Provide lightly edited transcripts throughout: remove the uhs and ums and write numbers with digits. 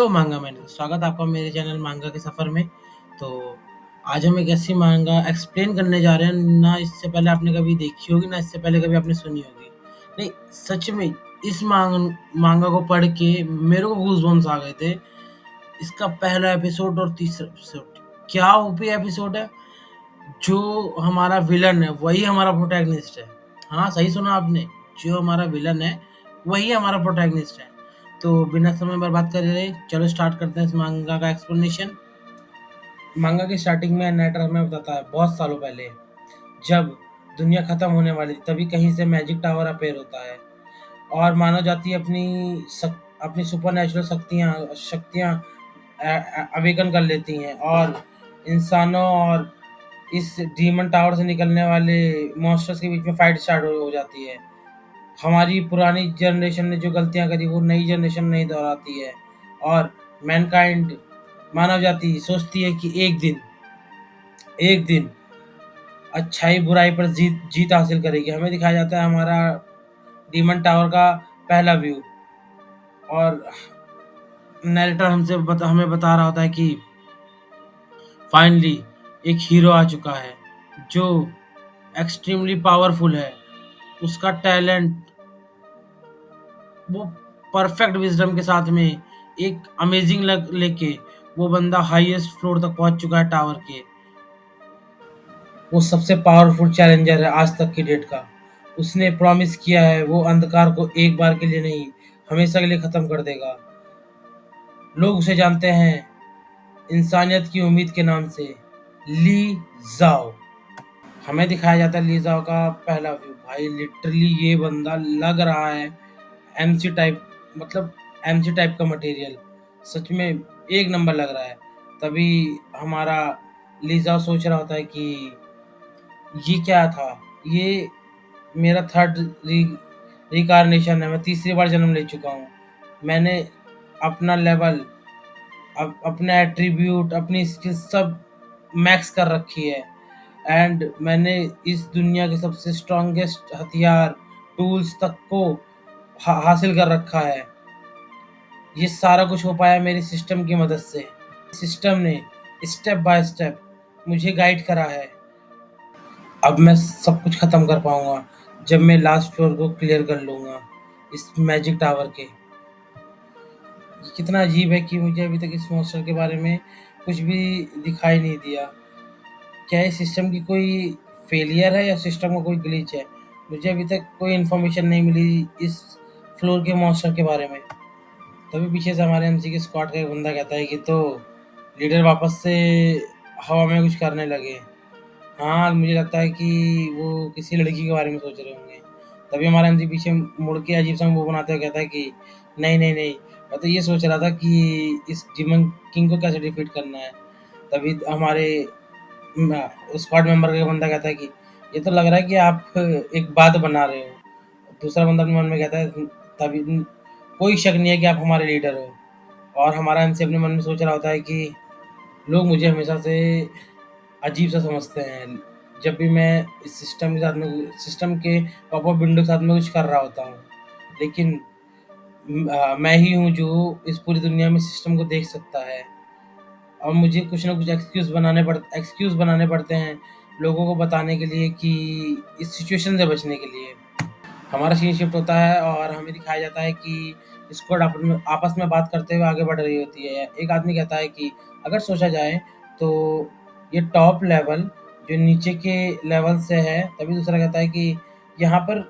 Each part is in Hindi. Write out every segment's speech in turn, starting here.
हेलो मांगा मैन, स्वागत है आपका मेरे चैनल मांगा के सफ़र में। तो आज हम एक ऐसी मांगा एक्सप्लेन करने जा रहे हैं, ना इससे पहले आपने कभी देखी होगी, ना इससे पहले कभी आपने सुनी होगी। नहीं, सच में इस मांगा को पढ़ के मेरे को गूज़बम्प्स आ गए थे। इसका पहला एपिसोड और तीसरा एपिसोड, क्या ओपी एपिसोड है। जो हमारा विलन है वही हमारा प्रोटैगनिस्ट है। हाँ, सही सुना आपने, जो हमारा विलन है वही हमारा प्रोटैगनिस्ट है। तो बिना समय बर्बाद करे चलो स्टार्ट करते हैं इस मांगा का एक्सप्लेनेशन। मांगा की स्टार्टिंग में नाइटर हमें बताता है बहुत सालों पहले, जब दुनिया खत्म होने वाली थी, तभी कहीं से मैजिक टावर अपीयर होता है और मानव जाति अपनी सुपरनैचुरल शक्तियाँ शक्तियाँ अवेकन कर लेती हैं और इंसानों और इस डीमन टावर से निकलने वाले मॉन्स्टर्स के बीच में फाइट स्टार्ट हो जाती है। हमारी पुरानी जनरेशन ने जो गलतियां करी वो नई जनरेशन नहीं दोहराती है और मैनकाइंड मानव जाति सोचती है कि एक दिन अच्छाई बुराई पर जीत जीत हासिल करेगी। हमें दिखाया जाता है हमारा डीमन टावर का पहला व्यू और नैरेटर हमें बता रहा होता है कि फाइनली एक हीरो आ चुका है जो एक्सट्रीमली पावरफुल है। उसका टैलेंट, वो परफेक्ट विज़डम के साथ में एक अमेजिंग लक लेके वो बंदा हाईएस्ट फ्लोर तक पहुंच चुका है टावर के। वो सबसे पावरफुल चैलेंजर है आज तक की डेट का। उसने प्रॉमिस किया है वो अंधकार को एक बार के लिए नहीं, हमेशा के लिए खत्म कर देगा। लोग उसे जानते हैं इंसानियत की उम्मीद के नाम से, ली जाओ। हमें दिखाया जाता है ली जाओ का पहला व्यू। भाई लिटरली ये बंदा लग रहा है एमसी टाइप, मतलब एमसी टाइप का मटेरियल। सच में एक नंबर लग रहा है। तभी हमारा लीज़ा सोच रहा होता है कि ये क्या था, ये मेरा थर्ड रिकार्नेशन है, मैं तीसरी बार जन्म ले चुका हूँ। मैंने अपना लेवल, अपने एट्रीब्यूट, अपनी स्किल सब मैक्स कर रखी है एंड मैंने इस दुनिया के सबसे स्ट्रॉन्गेस्ट हथियार, टूल्स तक को हासिल कर रखा है। ये सारा कुछ हो पाया मेरे सिस्टम की मदद से। सिस्टम ने स्टेप बाय स्टेप मुझे गाइड करा है। अब मैं सब कुछ खत्म कर पाऊंगा जब मैं लास्ट फ्लोर को क्लियर कर लूंगा इस मैजिक टावर के। ये कितना अजीब है कि मुझे अभी तक इस मॉन्स्टर के बारे में कुछ भी दिखाई नहीं दिया। क्या ये सिस्टम की कोई फेलियर है या सिस्टम का कोई ग्लिच है? मुझे अभी तक कोई इन्फॉर्मेशन नहीं मिली इस फ्लोर के मॉन्स्टर के बारे में। तभी पीछे से हमारे एमसी के स्क्वाड का एक बंदा कहता है कि तो लीडर वापस से हवा में कुछ करने लगे। हाँ, मुझे लगता है कि वो किसी लड़की के बारे में सोच रहे होंगे। तभी हमारा एमसी पीछे मुड़ के अजीब सा मुँह बनाते हुए कहता है कि नहीं, नहीं, नहीं, मैं तो ये सोच रहा था कि इस डिमन किंग को कैसे डिफीट करना है। तभी हमारे स्क्वाड मेंबर का एक बंदा कहता है कि ये तो लग रहा है कि आप एक बात बना रहे हो। दूसरा बंदा अपने मन में कहता है तभी कोई शक नहीं है कि आप हमारे लीडर हो। और हमारा एमसी अपने मन में सोच रहा होता है कि लोग मुझे हमेशा से अजीब सा समझते हैं जब भी मैं इस सिस्टम के पॉपअप विंडो के साथ में कुछ कर रहा होता हूँ। लेकिन मैं ही हूँ जो इस पूरी दुनिया में सिस्टम को देख सकता है और मुझे कुछ ना कुछ एक्सक्यूज़ बनाने पड़ते हैं लोगों को बताने के लिए कि इस सिचुएशन से बचने के लिए। हमारा सीन शिफ्ट होता है और हमें दिखाया जाता है कि स्क्वाड आपस में बात करते हुए आगे बढ़ रही होती है। एक आदमी कहता है कि अगर सोचा जाए तो ये टॉप लेवल जो नीचे के लेवल से है। तभी दूसरा कहता है कि यहाँ पर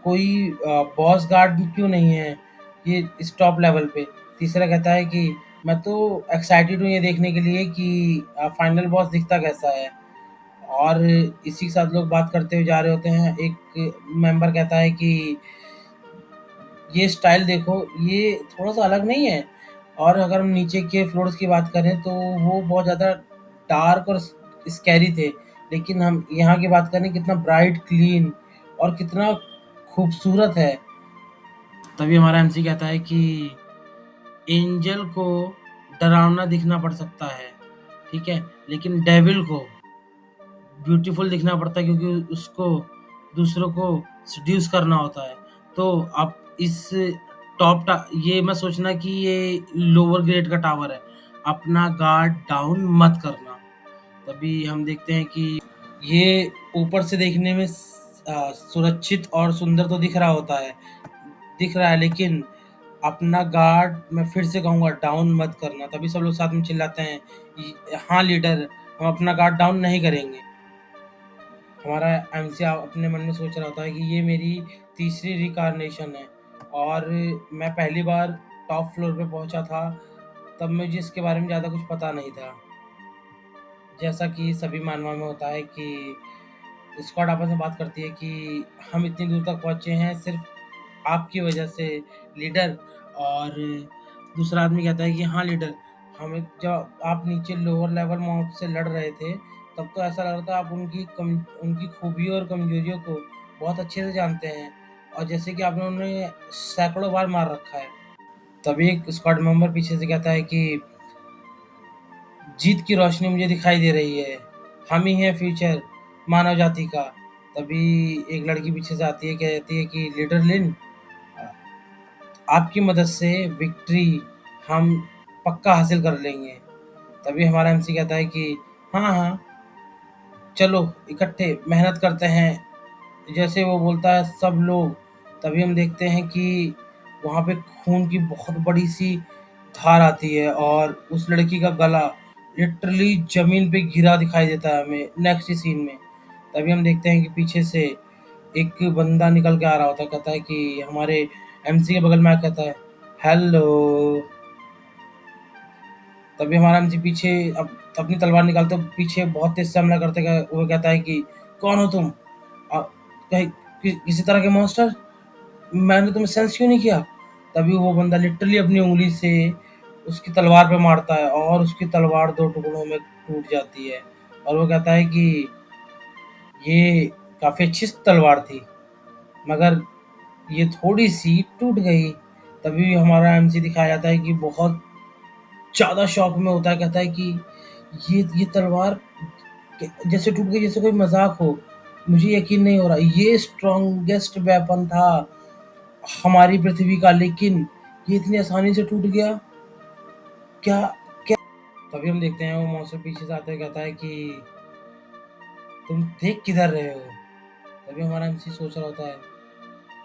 कोई बॉस गार्ड क्यों नहीं है ये इस टॉप लेवल पे। तीसरा कहता है कि मैं तो एक्साइटेड हूँ ये देखने के लिए कि फाइनल बॉस दिखता कैसा है। और इसी के साथ लोग बात करते हुए जा रहे होते हैं। एक मेंबर कहता है कि ये स्टाइल देखो, ये थोड़ा-सा अलग नहीं है? और अगर हम नीचे के फ्लोर्स की बात करें तो वो बहुत ज़्यादा डार्क और स्कैरी थे। लेकिन हम यहाँ की बात करें कितना ब्राइट, क्लीन और कितना खूबसूरत है। तभी हमारा एमसी कहता है कि एंजल को डरावना दिखना पड़ सकता है, ठीक है? लेकिन डेविल को ब्यूटीफुल दिखना पड़ता है क्योंकि उसको दूसरों को सेड्यूस करना होता है। तो आप इस ये मत सोचना कि ये लोअर ग्रेड का टावर है, अपना गार्ड डाउन मत करना। तभी हम देखते हैं कि ये ऊपर से देखने में सुरक्षित और सुंदर तो दिख रहा है, लेकिन अपना गार्ड मैं फिर से कहूँगा डाउन मत करना। तभी सब लोग साथ में चिल्लाते हैं, हाँ लीडर, हम अपना गार्ड डाउन नहीं करेंगे। हमारा एमसी अपने मन में सोच रहा होता है कि ये मेरी तीसरी रिकार्नेशन है और मैं पहली बार टॉप फ्लोर पे पहुंचा था, तब मुझे इसके बारे में ज़्यादा कुछ पता नहीं था। जैसा कि सभी मानवा में होता है कि स्क्वाड आपस में बात करती है कि हम इतनी दूर तक पहुंचे हैं सिर्फ आपकी वजह से लीडर। और दूसरा आदमी कहता है कि हाँ लीडर, हमें जब आप नीचे लोअर लेवल मॉब से लड़ रहे थे, तब तो ऐसा लग रहा था आप उनकी खूबियों और कमजोरियों को बहुत अच्छे से जानते हैं, और जैसे कि आपने उन्हें सैकड़ों बार मार रखा है। तभी एक स्क्वाड मेंबर पीछे से कहता है कि जीत की रोशनी मुझे दिखाई दे रही है, हम ही हैं फ्यूचर मानव जाति का। तभी एक लड़की पीछे से आती है, कहती है कि लीडर लिन, आपकी मदद से विक्ट्री हम पक्का हासिल कर लेंगे। तभी हमारा एमसी कहता है कि हाँ हाँ, चलो इकट्ठे मेहनत करते हैं। जैसे वो बोलता है सब लोग, तभी हम देखते हैं कि वहाँ पे खून की बहुत बड़ी सी धार आती है और उस लड़की का गला लिटरली जमीन पे गिरा दिखाई देता है हमें नेक्स्ट सीन में। तभी हम देखते हैं कि पीछे से एक बंदा निकल के आ रहा होता है, कहता है कि हमारे एमसी के बगल में आके कहता है हेलो। तभी हमारा एमसी पीछे अब अपनी तलवार निकालते पीछे बहुत तेज से हमला करते हुए कहता है कि कौन हो तुम? कहीं किसी तरह के मॉन्स्टर? मैंने तुम्हें सेंस क्यों नहीं किया? तभी वो बंदा लिटरली अपनी उंगली से उसकी तलवार पे मारता है और उसकी तलवार दो टुकड़ों में टूट जाती है। और वो कहता है कि ये काफी अच्छी तलवार थी, मगर ये थोड़ी सी टूट गई। तभी हमारा एमसी दिखाया जाता है कि बहुत ज़्यादा शॉक में होता है, कहता है कि ये तलवार जैसे टूट गई जैसे कोई मजाक हो, मुझे यकीन नहीं हो रहा, ये स्ट्रॉन्गेस्ट वेपन था हमारी पृथ्वी का, लेकिन ये इतनी आसानी से टूट गया क्या? तभी हम देखते हैं वो मौसम पीछे से आते हुए कहता है कि तुम देख किधर रहे हो? तभी हमारा एमसी सोच रहा होता है,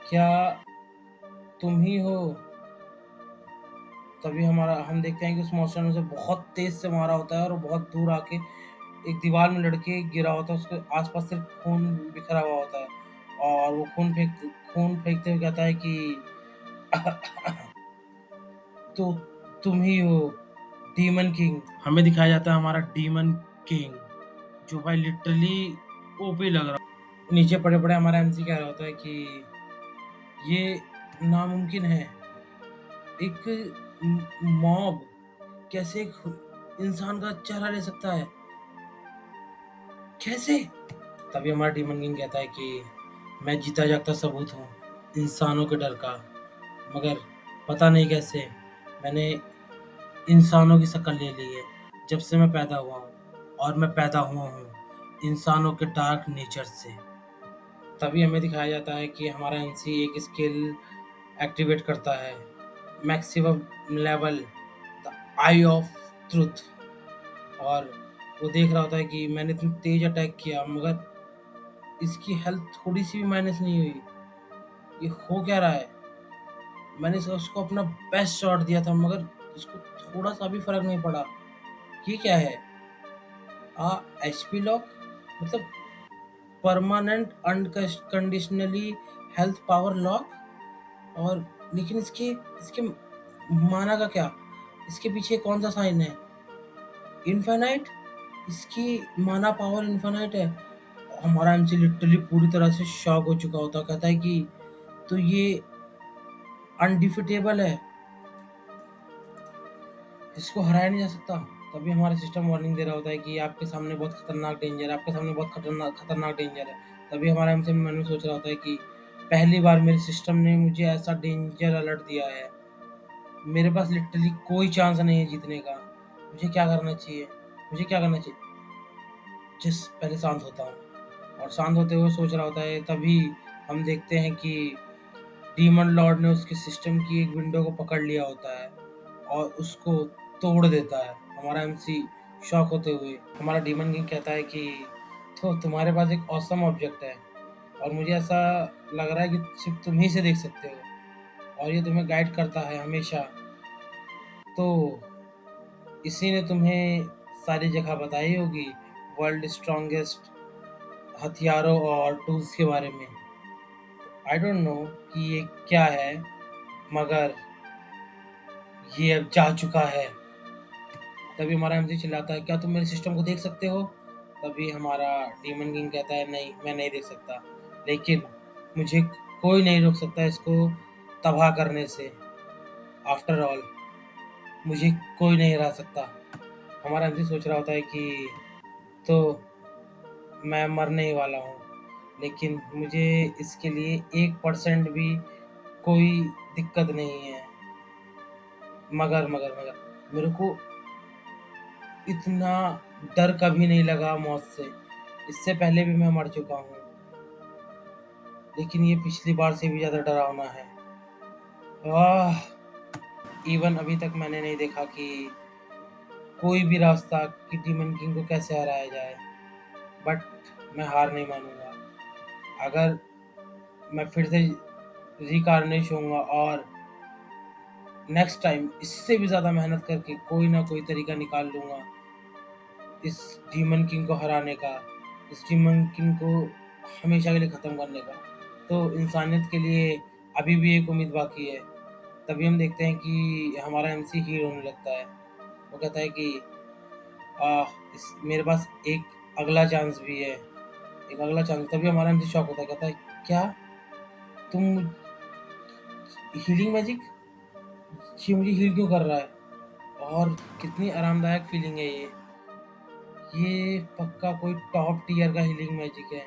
क्या तुम ही हो? तभी हम देखते हैं कि उस मॉन्स्टर ने उसे बहुत तेज से मारा होता है और वो बहुत दूर आके एक दीवार में लड़के गिरा होता है, उसके आसपास सिर्फ खून बिखरा हुआ होता है। और वो खून फेंकते हुए कहता है कि तो तुम ही हो डीमन किंग। हमें दिखाया जाता है हमारा डीमन किंग, जो भाई लिटरली ओपी लग रहा। नीचे पड़े पड़े हमारा एमसी कह रहा होता है कि ये नामुमकिन है, एक मॉब कैसे एक इंसान का चेहरा ले सकता है, कैसे? तभी हमारा डीमन किंग कहता है कि मैं जीता जागता सबूत हूँ इंसानों के डर का, मगर पता नहीं कैसे मैंने इंसानों की शक्ल ले ली है जब से मैं पैदा हुआ हूँ, और मैं पैदा हुआ हूँ इंसानों के डार्क नेचर से। तभी हमें दिखाया जाता है कि हमारा एनसी एक स्किल एक्टिवेट करता है, maximum level the I of truth. और वो देख रहा होता है कि मैंने इतनी तेज अटैक किया, मगर इसकी हेल्थ थोड़ी सी भी माइनस नहीं हुई, ये हो क्या रहा है? मैंने उसको अपना बेस्ट शॉट दिया था, मगर उसको थोड़ा सा भी फर्क नहीं पड़ा। ये क्या है? एचपी लॉक, मतलब permanent unconditionally health power lock. और लेकिन इसके इसके माना का क्या? इसके पीछे कौन सा साइन है? इनफाइनाइट, इसकी माना पावर इनफाइनाइट है। हमारा एमसी लिटरली पूरी तरह से शॉक हो चुका होता, कहता है कि तो ये अनडिफिटेबल है, इसको हराया नहीं जा सकता। तभी हमारा सिस्टम वार्निंग दे रहा होता है कि आपके सामने बहुत खतरनाक डेंजर है, आपके सामने बहुत खतरनाक डेंजर है। तभी हमारा एमसी मन में सोच रहा होता है कि पहली बार मेरे सिस्टम ने मुझे ऐसा डेंजर अलर्ट दिया है, मेरे पास लिटरली कोई चांस नहीं है जीतने का। मुझे क्या करना चाहिए? मुझे क्या करना चाहिए? जिस पहले शांत होता हूँ, और शांत होते हुए सोच रहा होता है। तभी हम देखते हैं कि डीमन लॉर्ड ने उसके सिस्टम की एक विंडो को पकड़ लिया होता है और उसको तोड़ देता है। हमारा एमसी शॉक होते हुए, हमारा डीमन किंग कहता है कि तो तुम्हारे पास एक ऑसम ऑब्जेक्ट है और मुझे ऐसा लग रहा है कि सिर्फ तुम ही से देख सकते हो और ये तुम्हें गाइड करता है हमेशा। तो इसी ने तुम्हें सारी जगह बताई होगी वर्ल्ड स्ट्रॉन्गेस्ट हथियारों और टूल्स के बारे में। आई डोंट नो कि ये क्या है, मगर ये अब जा चुका है। तभी हमारा एमसी चिल्लाता है, क्या तुम मेरे सिस्टम को देख सकते हो? तभी हमारा डीमन किंग कहता है, नहीं मैं नहीं देख सकता, लेकिन मुझे कोई नहीं रोक सकता इसको तबाह करने से। आफ्टर ऑल मुझे कोई नहीं हरा सकता। हमारा एमसी सोच रहा होता है कि तो मैं मरने ही वाला हूँ, लेकिन मुझे इसके लिए 1% भी कोई दिक्कत नहीं है। मगर मगर मगर मेरे को इतना डर कभी नहीं लगा मौत से। इससे पहले भी मैं मर चुका हूँ, लेकिन ये पिछली बार से भी ज़्यादा डरावना है। आह! इवन अभी तक मैंने नहीं देखा कि कोई भी रास्ता कि डीमन किंग को कैसे हराया जाए। बट मैं हार नहीं मानूँगा। अगर मैं फिर से रिकार्नेश होऊँगा और नेक्स्ट टाइम इससे भी ज़्यादा मेहनत करके कोई ना कोई तरीका निकाल लूँगा इस डीमन किंग को हराने का, इस डीमन किंग को हमेशा के लिए ख़त्म करने का। तो इंसानियत के लिए अभी भी एक उम्मीद बाकी है। तभी हम देखते हैं कि हमारा एमसी हील होने लगता है। वो कहता है कि मेरे पास एक अगला चांस भी है, एक अगला चांस। तभी हमारा एमसी शॉक होता है, कहता है, क्या तुम हीलिंग मैजिक, ये मुझे हील क्यों कर रहा है? और कितनी आरामदायक फीलिंग है ये पक्का कोई टॉप टियर का हीलिंग मैजिक है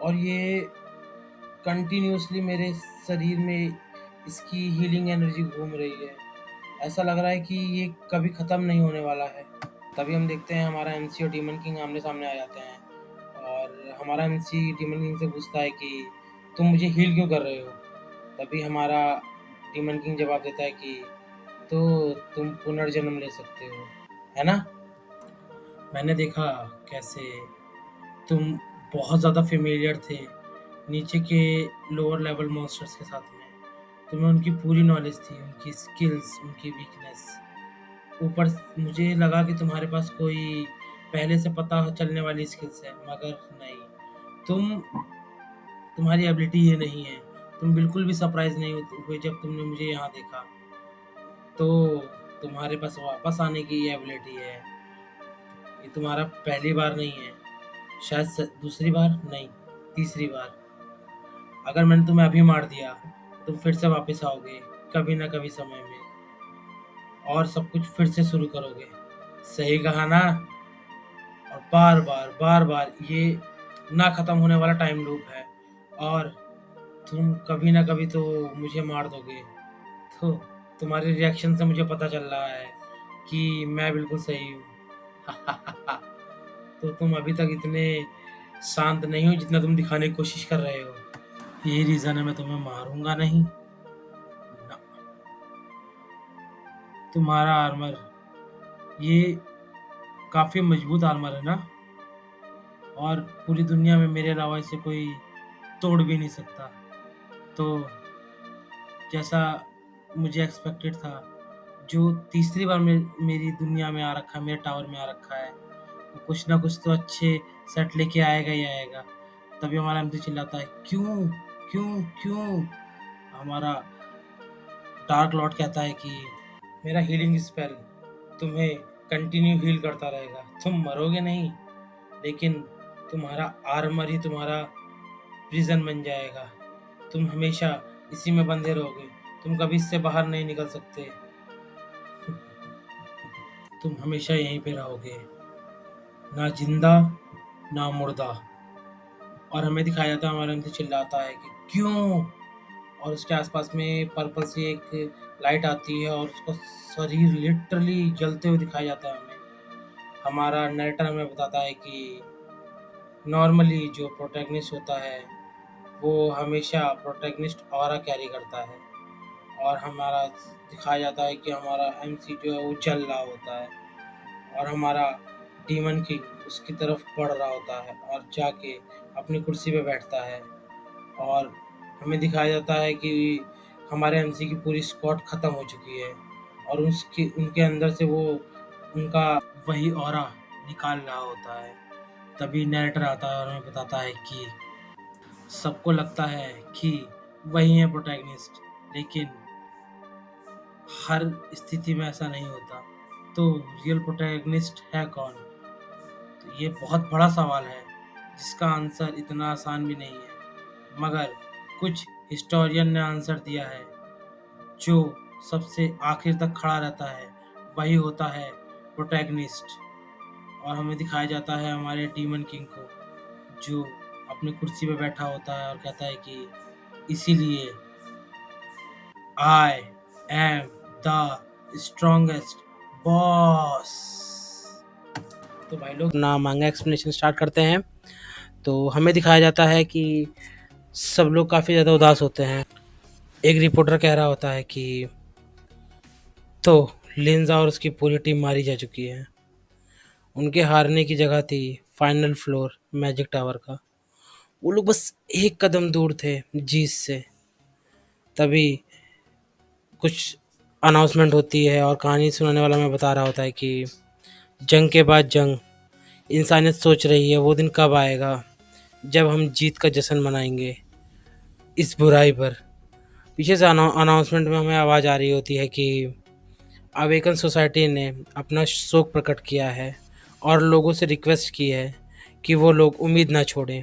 और ये कंटिन्यूअसली मेरे शरीर में इसकी हीलिंग एनर्जी घूम रही है। ऐसा लग रहा है कि ये कभी ख़त्म नहीं होने वाला है। तभी हम देखते हैं हमारा एमसी और डीमन किंग आमने-सामने आ जाते हैं और हमारा एमसी डीमन किंग से पूछता है कि तुम मुझे हील क्यों कर रहे हो? तभी हमारा डीमन किंग जवाब देता है कि तो तुम पुनर्जन्म ले सकते हो, है ना? मैंने देखा कैसे तुम बहुत ज़्यादा फ़ेमिलियर थे नीचे के लोअर लेवल मॉन्स्टर्स के साथ में। तुम्हें उनकी पूरी नॉलेज थी, उनकी स्किल्स, उनकी वीकनेस। ऊपर मुझे लगा कि तुम्हारे पास कोई पहले से पता चलने वाली स्किल्स है, मगर नहीं। तुम तुम्हारी एबिलिटी ये नहीं है। तुम बिल्कुल भी सरप्राइज़ नहीं हुए जब तुमने मुझे यहाँ देखा। तो तुम्हारे पास वापस आने की ये एबिलिटी है। ये तुम्हारा पहली बार नहीं है, शायद दूसरी बार नहीं, तीसरी बार। अगर मैंने तुम्हें अभी मार दिया, तुम फिर से वापस आओगे कभी ना कभी समय में और सब कुछ फिर से शुरू करोगे। सही कहा ना? और बार-बार ये ना खत्म होने वाला टाइम लूप है और तुम कभी ना कभी तो मुझे मार दोगे। तो तुम्हारे रिएक्शन से मुझे पता चल रहा है कि मैं बिल्कुल सही हूँ। तो तुम अभी तक इतने शांत नहीं हो जितना तुम दिखाने की कोशिश कर रहे हो। यही रीज़न है मैं तुम्हें मारूँगा नहीं। ना, तुम्हारा आर्मर ये काफ़ी मजबूत आर्मर है ना? और पूरी दुनिया में मेरे अलावा इसे कोई तोड़ भी नहीं सकता। तो जैसा मुझे एक्सपेक्टेड था, जो तीसरी बार मेरी दुनिया में आ रखा है, मेरे टावर में आ रखा है, वो कुछ ना कुछ तो अच्छे सेट लेके आएगा ही आएगा। तभी हमारा एमसी चिल्लाता है, क्यों? क्यों? क्यों? हमारा डार्क लॉर्ड कहता है कि मेरा हीलिंग स्पेल तुम्हें कंटिन्यू हील करता रहेगा। तुम मरोगे नहीं, लेकिन तुम्हारा आर्मर ही तुम्हारा प्रिज़न बन जाएगा। तुम हमेशा इसी में बंधे रहोगे। तुम कभी इससे बाहर नहीं निकल सकते। तुम हमेशा यहीं पे रहोगे, ना ज़िंदा, ना मुर्दा। और हमें दिखाया जाता है हमारा एमसी चिल्लाता है कि क्यों? और उसके आस-पास में पर्पल सी एक लाइट आती है और उसका शरीर लिटरली जलते हुए दिखाया जाता है हमें। हमारा नैरेटर हमें बताता है कि नॉर्मली जो प्रोटैगनिस्ट होता है, वो हमेशा प्रोटैगनिस्ट ऑरा कैरी करता है और हमारा दिखाया जाता है कि हमारा एमसी जो है वो जल रहा होता है और हमारा डीमन किंग उसकी तरफ बढ़ रहा होता है और जाके अपनी कुर्सी पे बैठता है और हमें दिखाया जाता है कि हमारे एमसी की पूरी स्क्वाड खत्म हो चुकी है और उसकी उनके अंदर से वो उनका वही ऑरा निकाल रहा होता है। तभी नैरेटर आता है और हमें बताता है कि सबको लगता है कि वही है प्रोटैगनिस्ट, लेकिन हर स्थिति में ऐसा नहीं होता। तो रियल प्रोटैगनिस्ट है कौन? तो ये बहुत बड़ा सवाल है जिसका आंसर इतना आसान भी नहीं है, मगर कुछ हिस्टोरियन ने आंसर दिया है। जो सबसे आखिर तक खड़ा रहता है वही होता है प्रोटैगनिस्ट। और हमें दिखाया जाता है हमारे डीमन किंग को जो अपनी कुर्सी पे बैठा होता है और कहता है कि इसीलिए I am the strongest boss. तो भाई लोग ना मांगा एक्सप्लेनेशन स्टार्ट करते हैं। तो हमें दिखाया जाता है कि सब लोग काफ़ी ज़्यादा उदास होते हैं। एक रिपोर्टर कह रहा होता है कि तो लिंजा और उसकी पूरी टीम मारी जा चुकी है। उनके हारने की जगह थी फाइनल फ्लोर मैजिक टावर का। वो लोग बस एक कदम दूर थे जीत से। तभी कुछ अनाउंसमेंट होती है और कहानी सुनाने वाला मैं बता रहा होता है कि जंग के बाद जंग, इंसानियत सोच रही है वो दिन कब आएगा जब हम जीत का जश्न मनाएंगे इस बुराई पर। पीछे से अनाउंसमेंट में हमें आवाज़ आ रही होती है कि अवेकन सोसाइटी ने अपना शोक प्रकट किया है और लोगों से रिक्वेस्ट की है कि वो लोग उम्मीद ना छोड़ें।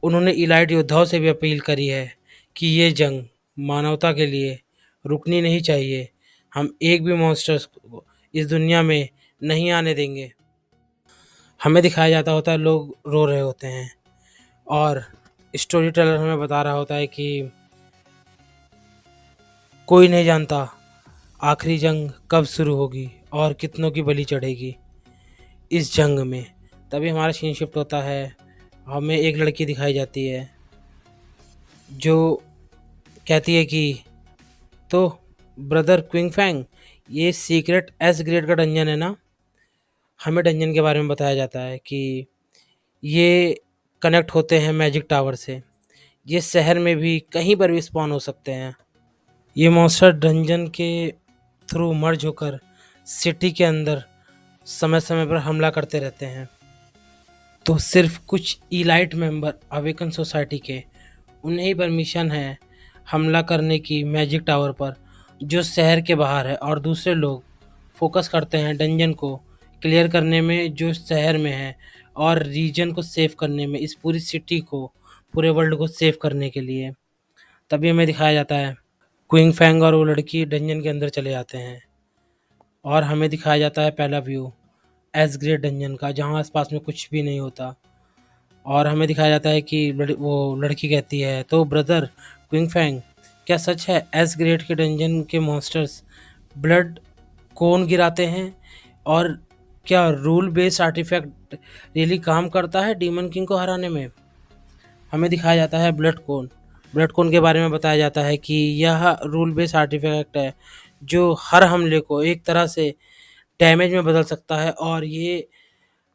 उन्होंने इलाइट योद्धाओं से भी अपील करी है कि ये जंग मानवता के लिए रुकनी नहीं चाहिए। हम एक भी मॉन्स्टर्स को इस दुनिया में नहीं आने देंगे। हमें दिखाया जाता होता है लोग रो रहे होते हैं और स्टोरी टेलर हमें बता रहा होता है कि कोई नहीं जानता आखिरी जंग कब शुरू होगी और कितनों की बलि चढ़ेगी इस जंग में। तभी हमारा सीन शिफ्ट होता है। हमें एक लड़की दिखाई जाती है जो कहती है कि तो ब्रदर क्विंग फैंग, ये सीक्रेट एस ग्रेड का डंजन है ना? हमें डंजन के बारे में बताया जाता है कि ये कनेक्ट होते हैं मैजिक टावर से। ये शहर में भी कहीं पर भी स्पॉन हो सकते हैं। ये मॉन्स्टर डंजन के थ्रू मर्ज होकर सिटी के अंदर समय समय पर हमला करते रहते हैं। तो सिर्फ कुछ इलाइट मेंबर अवेकन सोसाइटी के उन्हें ही परमिशन है हमला करने की मैजिक टावर पर जो शहर के बाहर है, और दूसरे लोग फोकस करते हैं डंजन को क्लियर करने में जो शहर में है और रीजन को सेव करने में, इस पूरी सिटी को, पूरे वर्ल्ड को सेव करने के लिए। तभी हमें दिखाया जाता है क्विंग फैंग और वो लड़की डंजन के अंदर चले जाते हैं और हमें दिखाया जाता है पहला व्यू एस ग्रेड डंजन का जहाँ आसपास में कुछ भी नहीं होता। और हमें दिखाया जाता है कि वो लड़की कहती है तो ब्रदर क्विंग फैंग, क्या सच है एस ग्रेड के डंजन के मॉन्स्टर्स ब्लड कौन गिराते हैं? और क्या रूल बेस्ड आर्टिफैक्ट रियली काम करता है डीमन किंग को हराने में? हमें दिखाया जाता है ब्लड कोन के बारे में बताया जाता है कि यह रूल बेस्ड आर्टिफैक्ट है जो हर हमले को एक तरह से डैमेज में बदल सकता है और ये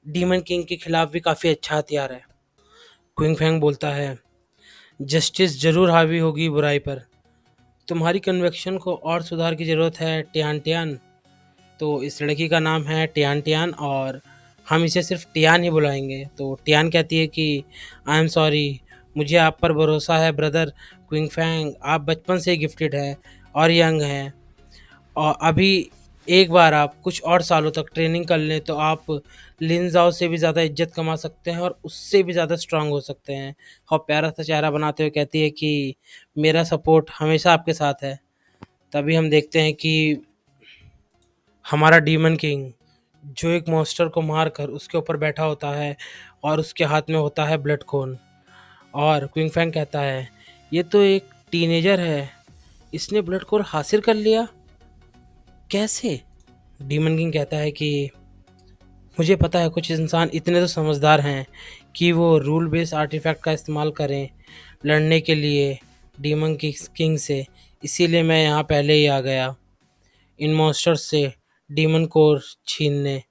डीमन किंग के खिलाफ भी काफ़ी अच्छा हथियार है। क्विंग फैंग बोलता है जस्टिस जरूर हावी होगी बुराई पर। तुम्हारी कन्वेक्शन को और सुधार की ज़रूरत है टियान टियान। तो इस लड़की का नाम है टियान टियान और हम इसे सिर्फ टियान ही बुलाएंगे। तो टियान कहती है कि आई एम सॉरी, मुझे आप पर भरोसा है ब्रदर क्विंग फैंग। आप बचपन से गिफ्टेड हैं और यंग हैं और अभी एक बार आप कुछ और सालों तक ट्रेनिंग कर लें तो आप लिनजाओ से भी ज़्यादा इज्जत कमा सकते हैं और उससे भी ज़्यादा स्ट्रांग हो सकते हैं। और प्यारा सा चेहरा बनाते हुए कहती है कि मेरा सपोर्ट हमेशा आपके साथ है। तभी हम देखते हैं कि हमारा डीमन किंग जो एक मॉन्स्टर को मार कर उसके ऊपर बैठा होता है और उसके हाथ में होता है ब्लड कोन। और क्विंग फैंग कहता है ये तो एक टीनेजर है, इसने ब्लड कोन हासिल कर लिया कैसे? डीमन किंग कहता है कि मुझे पता है कुछ इंसान इतने तो समझदार हैं कि वो रूल बेस्ड आर्टिफैक्ट का इस्तेमाल करें लड़ने के लिए डीमन किंग से। इसीलिए मैं यहाँ पहले ही आ गया इन मॉन्स्टर्स से डीमन कोर छीनने।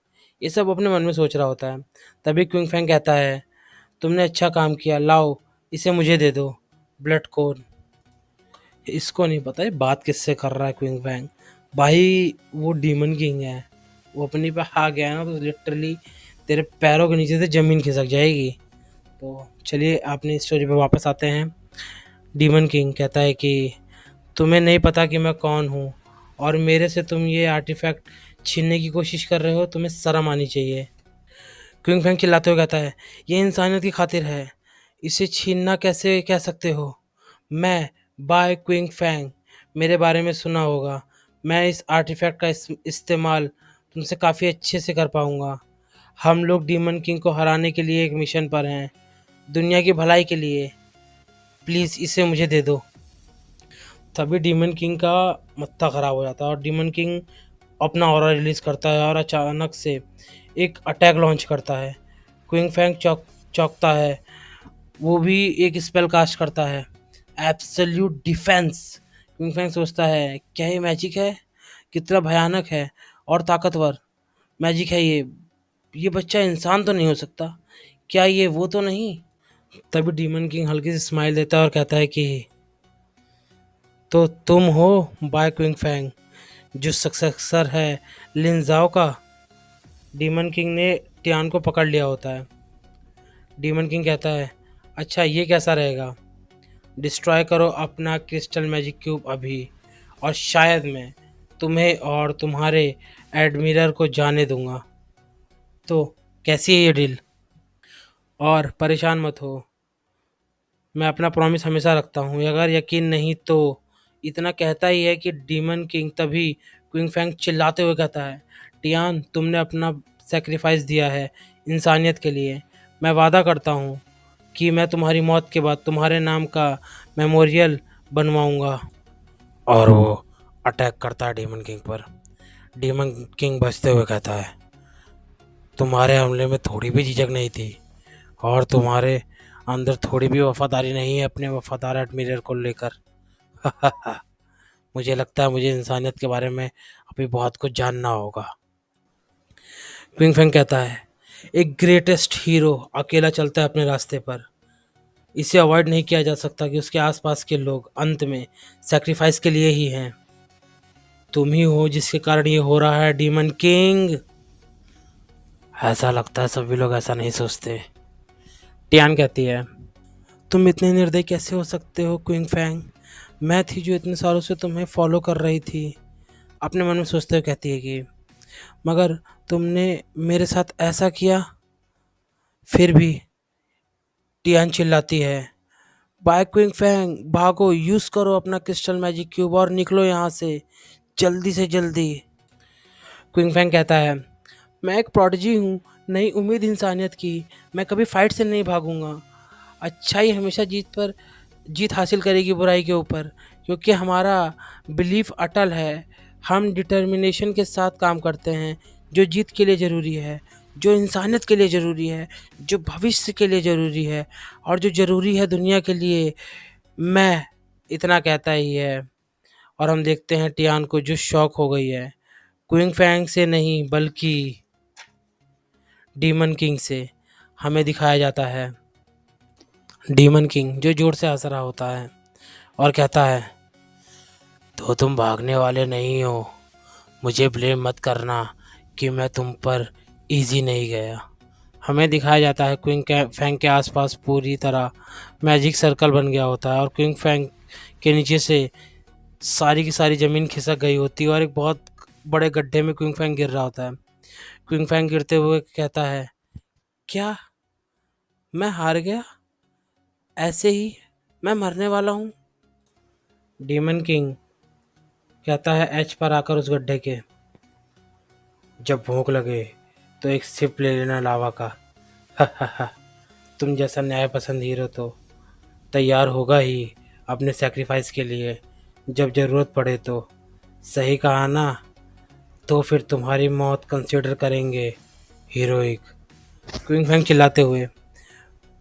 ये सब अपने मन में सोच रहा होता है। तभी क्विंग फैंग कहता है, तुमने अच्छा काम किया, लाओ इसे मुझे दे दो, ब्लड कोर। इसको नहीं पता है बात किससे कर रहा है क्विंग फैंग। भाई वो डीमन किंग है, वो अपनी पे आ गया ना तो लिटरली तेरे पैरों के नीचे से ज़मीन खिसक जाएगी। तो चलिए अपनी स्टोरी पे वापस आते हैं। डीमन किंग कहता है कि तुम्हें नहीं पता कि मैं कौन हूँ और मेरे से तुम ये आर्टिफैक्ट छीनने की कोशिश कर रहे हो, तुम्हें शर्म आनी चाहिए। क्विंग फैंग चिल्लाते हुए कहता है, ये इंसानियत की खातिर है, इसे छीनना कैसे कह सकते हो। मैं बाय क्विंग फैंग, मेरे बारे में सुना होगा। मैं इस आर्टिफैक्ट का इस्तेमाल तुमसे काफ़ी अच्छे से कर पाऊँगा। हम लोग डीमन किंग को हराने के लिए एक मिशन पर हैं, दुनिया की भलाई के लिए। प्लीज़ इसे मुझे दे दो। तभी डीमन किंग का मत्था ख़राब हो जाता है और डीमन किंग अपना ऑरा रिलीज़ करता है और अचानक से एक अटैक लॉन्च करता है। क्विंग फैंग चौंकता है। वो भी एक स्पेल कास्ट करता है, एब्सोल्यूट डिफेंस। क्विंग फैंग सोचता है, क्या ये मैजिक है? कितना भयानक है और ताकतवर मैजिक है ये बच्चा इंसान तो नहीं हो सकता। क्या ये वो तो नहीं? तभी डीमन किंग हल्की सी स्माइल देता है और कहता है कि तो तुम हो बाय क्विंग फैंग, जो सक्सेसर है लिनजाओ का। डीमन किंग ने टियान को पकड़ लिया होता है। डीमन किंग कहता है, अच्छा ये कैसा रहेगा, डिस्ट्रॉय करो अपना क्रिस्टल मैजिक क्यूब अभी, और शायद मैं तुम्हें और तुम्हारे एडमिरर को जाने दूंगा। तो कैसी है ये डील? और परेशान मत हो, मैं अपना प्रॉमिस हमेशा रखता हूँ। अगर यकीन नहीं तो इतना कहता ही है कि डीमन किंग तभी क्विंग फैंग चिल्लाते हुए कहता है, टियान तुमने अपना सेक्रीफाइस दिया है इंसानियत के लिए। मैं वादा करता हूँ कि मैं तुम्हारी मौत के बाद तुम्हारे नाम का मेमोरियल बनवाऊंगा। और वो अटैक करता है डीमन किंग पर। डीमन किंग बचते हुए कहता है, तुम्हारे हमले में थोड़ी भी झिझक नहीं थी और तुम्हारे अंदर थोड़ी भी वफादारी नहीं है अपने वफादार एडमिरल को लेकर। मुझे लगता है मुझे इंसानियत के बारे में अभी बहुत कुछ जानना होगा। क्विंग फैंग कहता है, एक ग्रेटेस्ट हीरो अकेला चलता है अपने रास्ते पर। इसे अवॉइड नहीं किया जा सकता कि उसके आसपास के लोग अंत में सेक्रीफाइस के लिए ही हैं। तुम ही हो जिसके कारण ये हो रहा है डीमन किंग। ऐसा लगता है सभी लोग ऐसा नहीं सोचते। टियान कहती है, तुम इतने निर्दयी कैसे हो सकते हो क्विंग फैंग? मैं थी जो इतने सालों से तुम्हें फॉलो कर रही थी। अपने मन में सोचते हुए कहती है कि मगर तुमने मेरे साथ ऐसा किया। फिर भी टियान चिल्लाती है, बाय क्विंग फैंग भागो, यूज़ करो अपना क्रिस्टल मैजिक क्यूब और निकलो यहाँ से जल्दी से जल्दी। क्विंग फैंग कहता है, मैं एक प्रोडिजी हूँ, नई उम्मीद इंसानियत की। मैं कभी फाइट से नहीं भागूंगा। अच्छाई हमेशा जीत हासिल करेगी बुराई के ऊपर, क्योंकि हमारा बिलीफ अटल है। हम डिटर्मिनेशन के साथ काम करते हैं, जो जीत के लिए ज़रूरी है, जो इंसानियत के लिए ज़रूरी है, जो भविष्य के लिए ज़रूरी है और जो ज़रूरी है दुनिया के लिए। मैं इतना कहता ही है और हम देखते हैं टियान को जो शौक हो गई है क्विंग फैंग से नहीं बल्कि डीमन किंग से। हमें दिखाया जाता है डीमन किंग जो जोर से हंस रहा होता है और कहता है, तो तुम भागने वाले नहीं हो। मुझे ब्लेम मत करना कि मैं तुम पर इजी नहीं गया। हमें दिखाया जाता है क्विंग फैंग के आसपास पूरी तरह मैजिक सर्कल बन गया होता है और क्विंग फैंग के नीचे से सारी की सारी ज़मीन खिसक गई होती है और एक बहुत बड़े गड्ढे में क्विंग फैंग गिर रहा होता है। क्विंग फैंग गिरते हुए कहता है, क्या मैं हार गया? ऐसे ही मैं मरने वाला हूँ? डीमन किंग कहता है एच पर आकर उस गड्ढे के, जब भूख लगे तो एक सिप ले लेना लावा का। तुम जैसा न्याय पसंद हीरो तो तैयार होगा ही अपने सेक्रीफाइस के लिए जब ज़रूरत पड़े तो। सही कहा ना? तो फिर तुम्हारी मौत कंसिडर करेंगे। हीरोइक क्विंग फैंग चिल्लाते हुए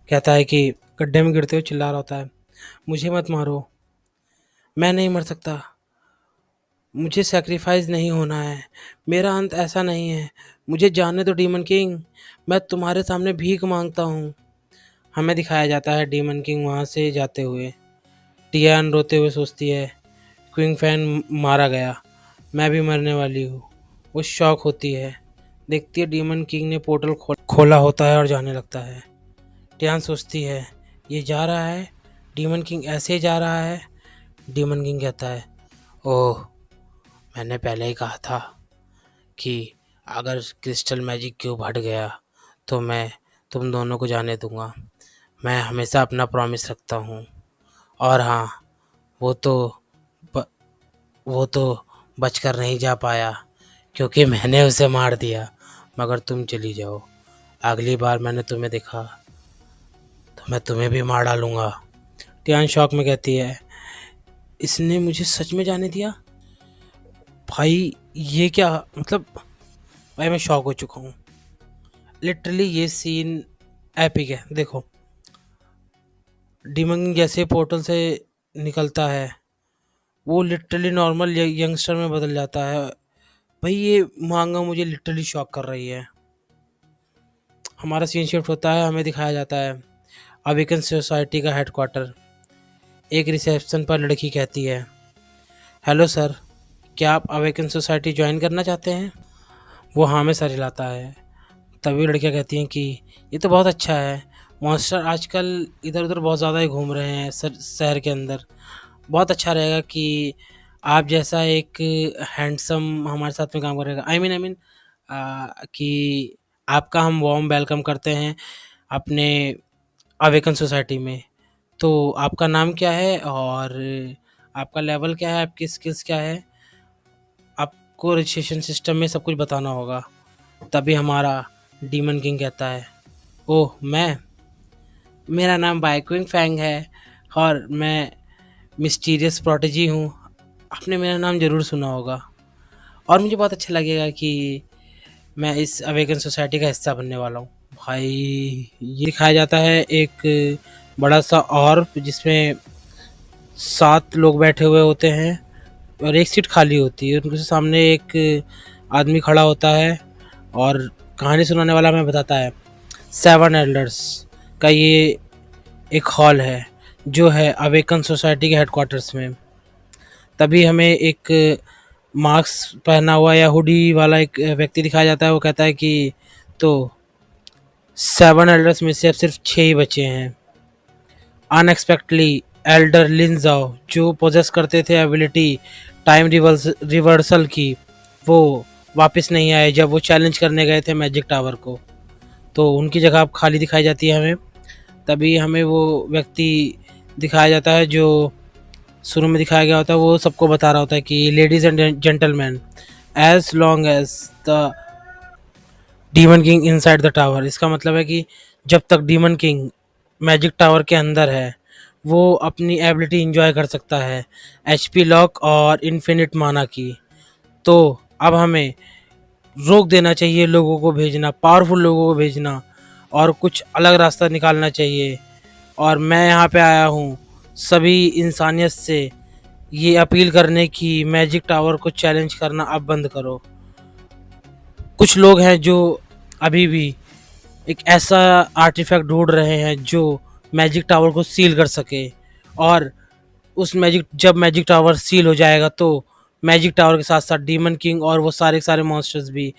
कहता है कि गड्ढे में गिरते हुए चिल्ला रहा होता है, मुझे मत मारो, मैं नहीं मर सकता, मुझे सेक्रीफाइस नहीं होना है, मेरा अंत ऐसा नहीं है, मुझे जाने दो डीमन किंग, मैं तुम्हारे सामने भीख मांगता हूँ। हमें दिखाया जाता है डीमन किंग वहाँ से जाते हुए। टियान रोते हुए सोचती है, क्विंग फैन मारा गया, मैं भी मरने वाली हूँ। वो शॉक होती है, देखती है डीमन किंग ने पोर्टल खोला होता है और जाने लगता है। टियान सोचती है, ये जा रहा है, डीमन किंग ऐसे ही जा रहा है। डीमन किंग कहता है, ओह, मैंने पहले ही कहा था कि अगर क्रिस्टल मैजिक क्यूब हट गया तो मैं तुम दोनों को जाने दूंगा। मैं हमेशा अपना प्रॉमिस रखता हूँ। और हाँ, वो तो ब, वो तो बचकर नहीं जा पाया क्योंकि मैंने उसे मार दिया। मगर तुम चली जाओ, अगली बार मैंने तुम्हें देखा तो मैं तुम्हें भी मार डालूंगा। टियान शौक में कहती है, इसने मुझे सच में जाने दिया? भाई ये क्या, मतलब भाई मैं शॉक हो चुका हूँ। लिटरली ये सीन एपिक है। देखो, डीमन जैसे पोर्टल से निकलता है, वो लिटरली नॉर्मल यंगस्टर में बदल जाता है। भाई ये मांगा मुझे लिटरली शॉक कर रही है। हमारा सीन शिफ्ट होता है, हमें दिखाया जाता है अवेकन सोसाइटी का हेडक्वार्टर। एक रिसेप्शन पर लड़की कहती है, हेलो सर, क्या आप अवेकन सोसाइटी ज्वाइन करना चाहते हैं? वो हाँ में सर हिलाता है। तभी लड़कियां कहती हैं कि ये तो बहुत अच्छा है, मॉन्स्टर आजकल इधर उधर बहुत ज़्यादा ही घूम रहे हैं सर शहर के अंदर। बहुत अच्छा रहेगा कि आप जैसा एक हैंडसम हमारे साथ में काम करेगा। आई मीन कि आपका हम वार्म वेलकम करते हैं अपने अवेकन सोसाइटी में। तो आपका नाम क्या है और आपका लेवल क्या है, आपकी स्किल्स क्या है, आपको रजिस्ट्रेशन सिस्टम में सब कुछ बताना होगा। तभी हमारा डीमन किंग कहता है, ओह मैं, मेरा नाम बाइक्विंग फैंग है और मैं मिस्टीरियस प्रोटेजी हूँ। आपने मेरा नाम ज़रूर सुना होगा और मुझे बहुत अच्छा लगेगा कि मैं इस अवेकन सोसाइटी का हिस्सा बनने वाला हूँ। भाई ये दिखाया जाता है एक बड़ा सा ऑर्ब जिसमें 7 लोग बैठे हुए होते हैं और एक सीट खाली होती है। उनके सामने एक आदमी खड़ा होता है और कहानी सुनाने वाला हमें बताता है, 7 एल्डर्स का ये एक हॉल है जो है अवेकन सोसाइटी के हेडक्वार्टर्स में। तभी हमें एक मास्क पहना हुआ या हुडी वाला एक व्यक्ति दिखाया जाता है। वो कहता है कि तो 7 एल्डर्स में से अब सिर्फ 6 ही बचे हैं। अनएक्सपेक्टली एल्डर लिनजाओ जो पोजेस करते थे एबिलिटी टाइम रिवर्सल की, वो वापस नहीं आए जब वो चैलेंज करने गए थे मैजिक टावर को। तो उनकी जगह अब खाली दिखाई जाती है हमें। तभी हमें वो व्यक्ति दिखाया जाता है जो शुरू में दिखाया गया होता है। वो सबको बता रहा होता है कि ladies and gentleman, as long as the demon king inside the tower. इसका मतलब है कि जब तक डीमन किंग मैजिक टावर के अंदर है वो अपनी एबिलिटी इंजॉय कर सकता है, एचपी लॉक और इन्फिनिट माना की। तो अब हमें रोक देना चाहिए लोगों को भेजना, पावरफुल लोगों को भेजना और कुछ अलग रास्ता निकालना चाहिए। और मैं यहाँ पे आया हूँ सभी इंसानियत से ये अपील करने की, मैजिक टावर को चैलेंज करना अब बंद करो। कुछ लोग हैं जो अभी भी एक ऐसा आर्टिफैक्ट ढूंढ रहे हैं जो मैजिक टावर को सील कर सके। और उस जब मैजिक टावर सील हो जाएगा तो मैजिक टावर के साथ साथ डीमन किंग और वो सारे के सारे मॉन्स्टर्स भी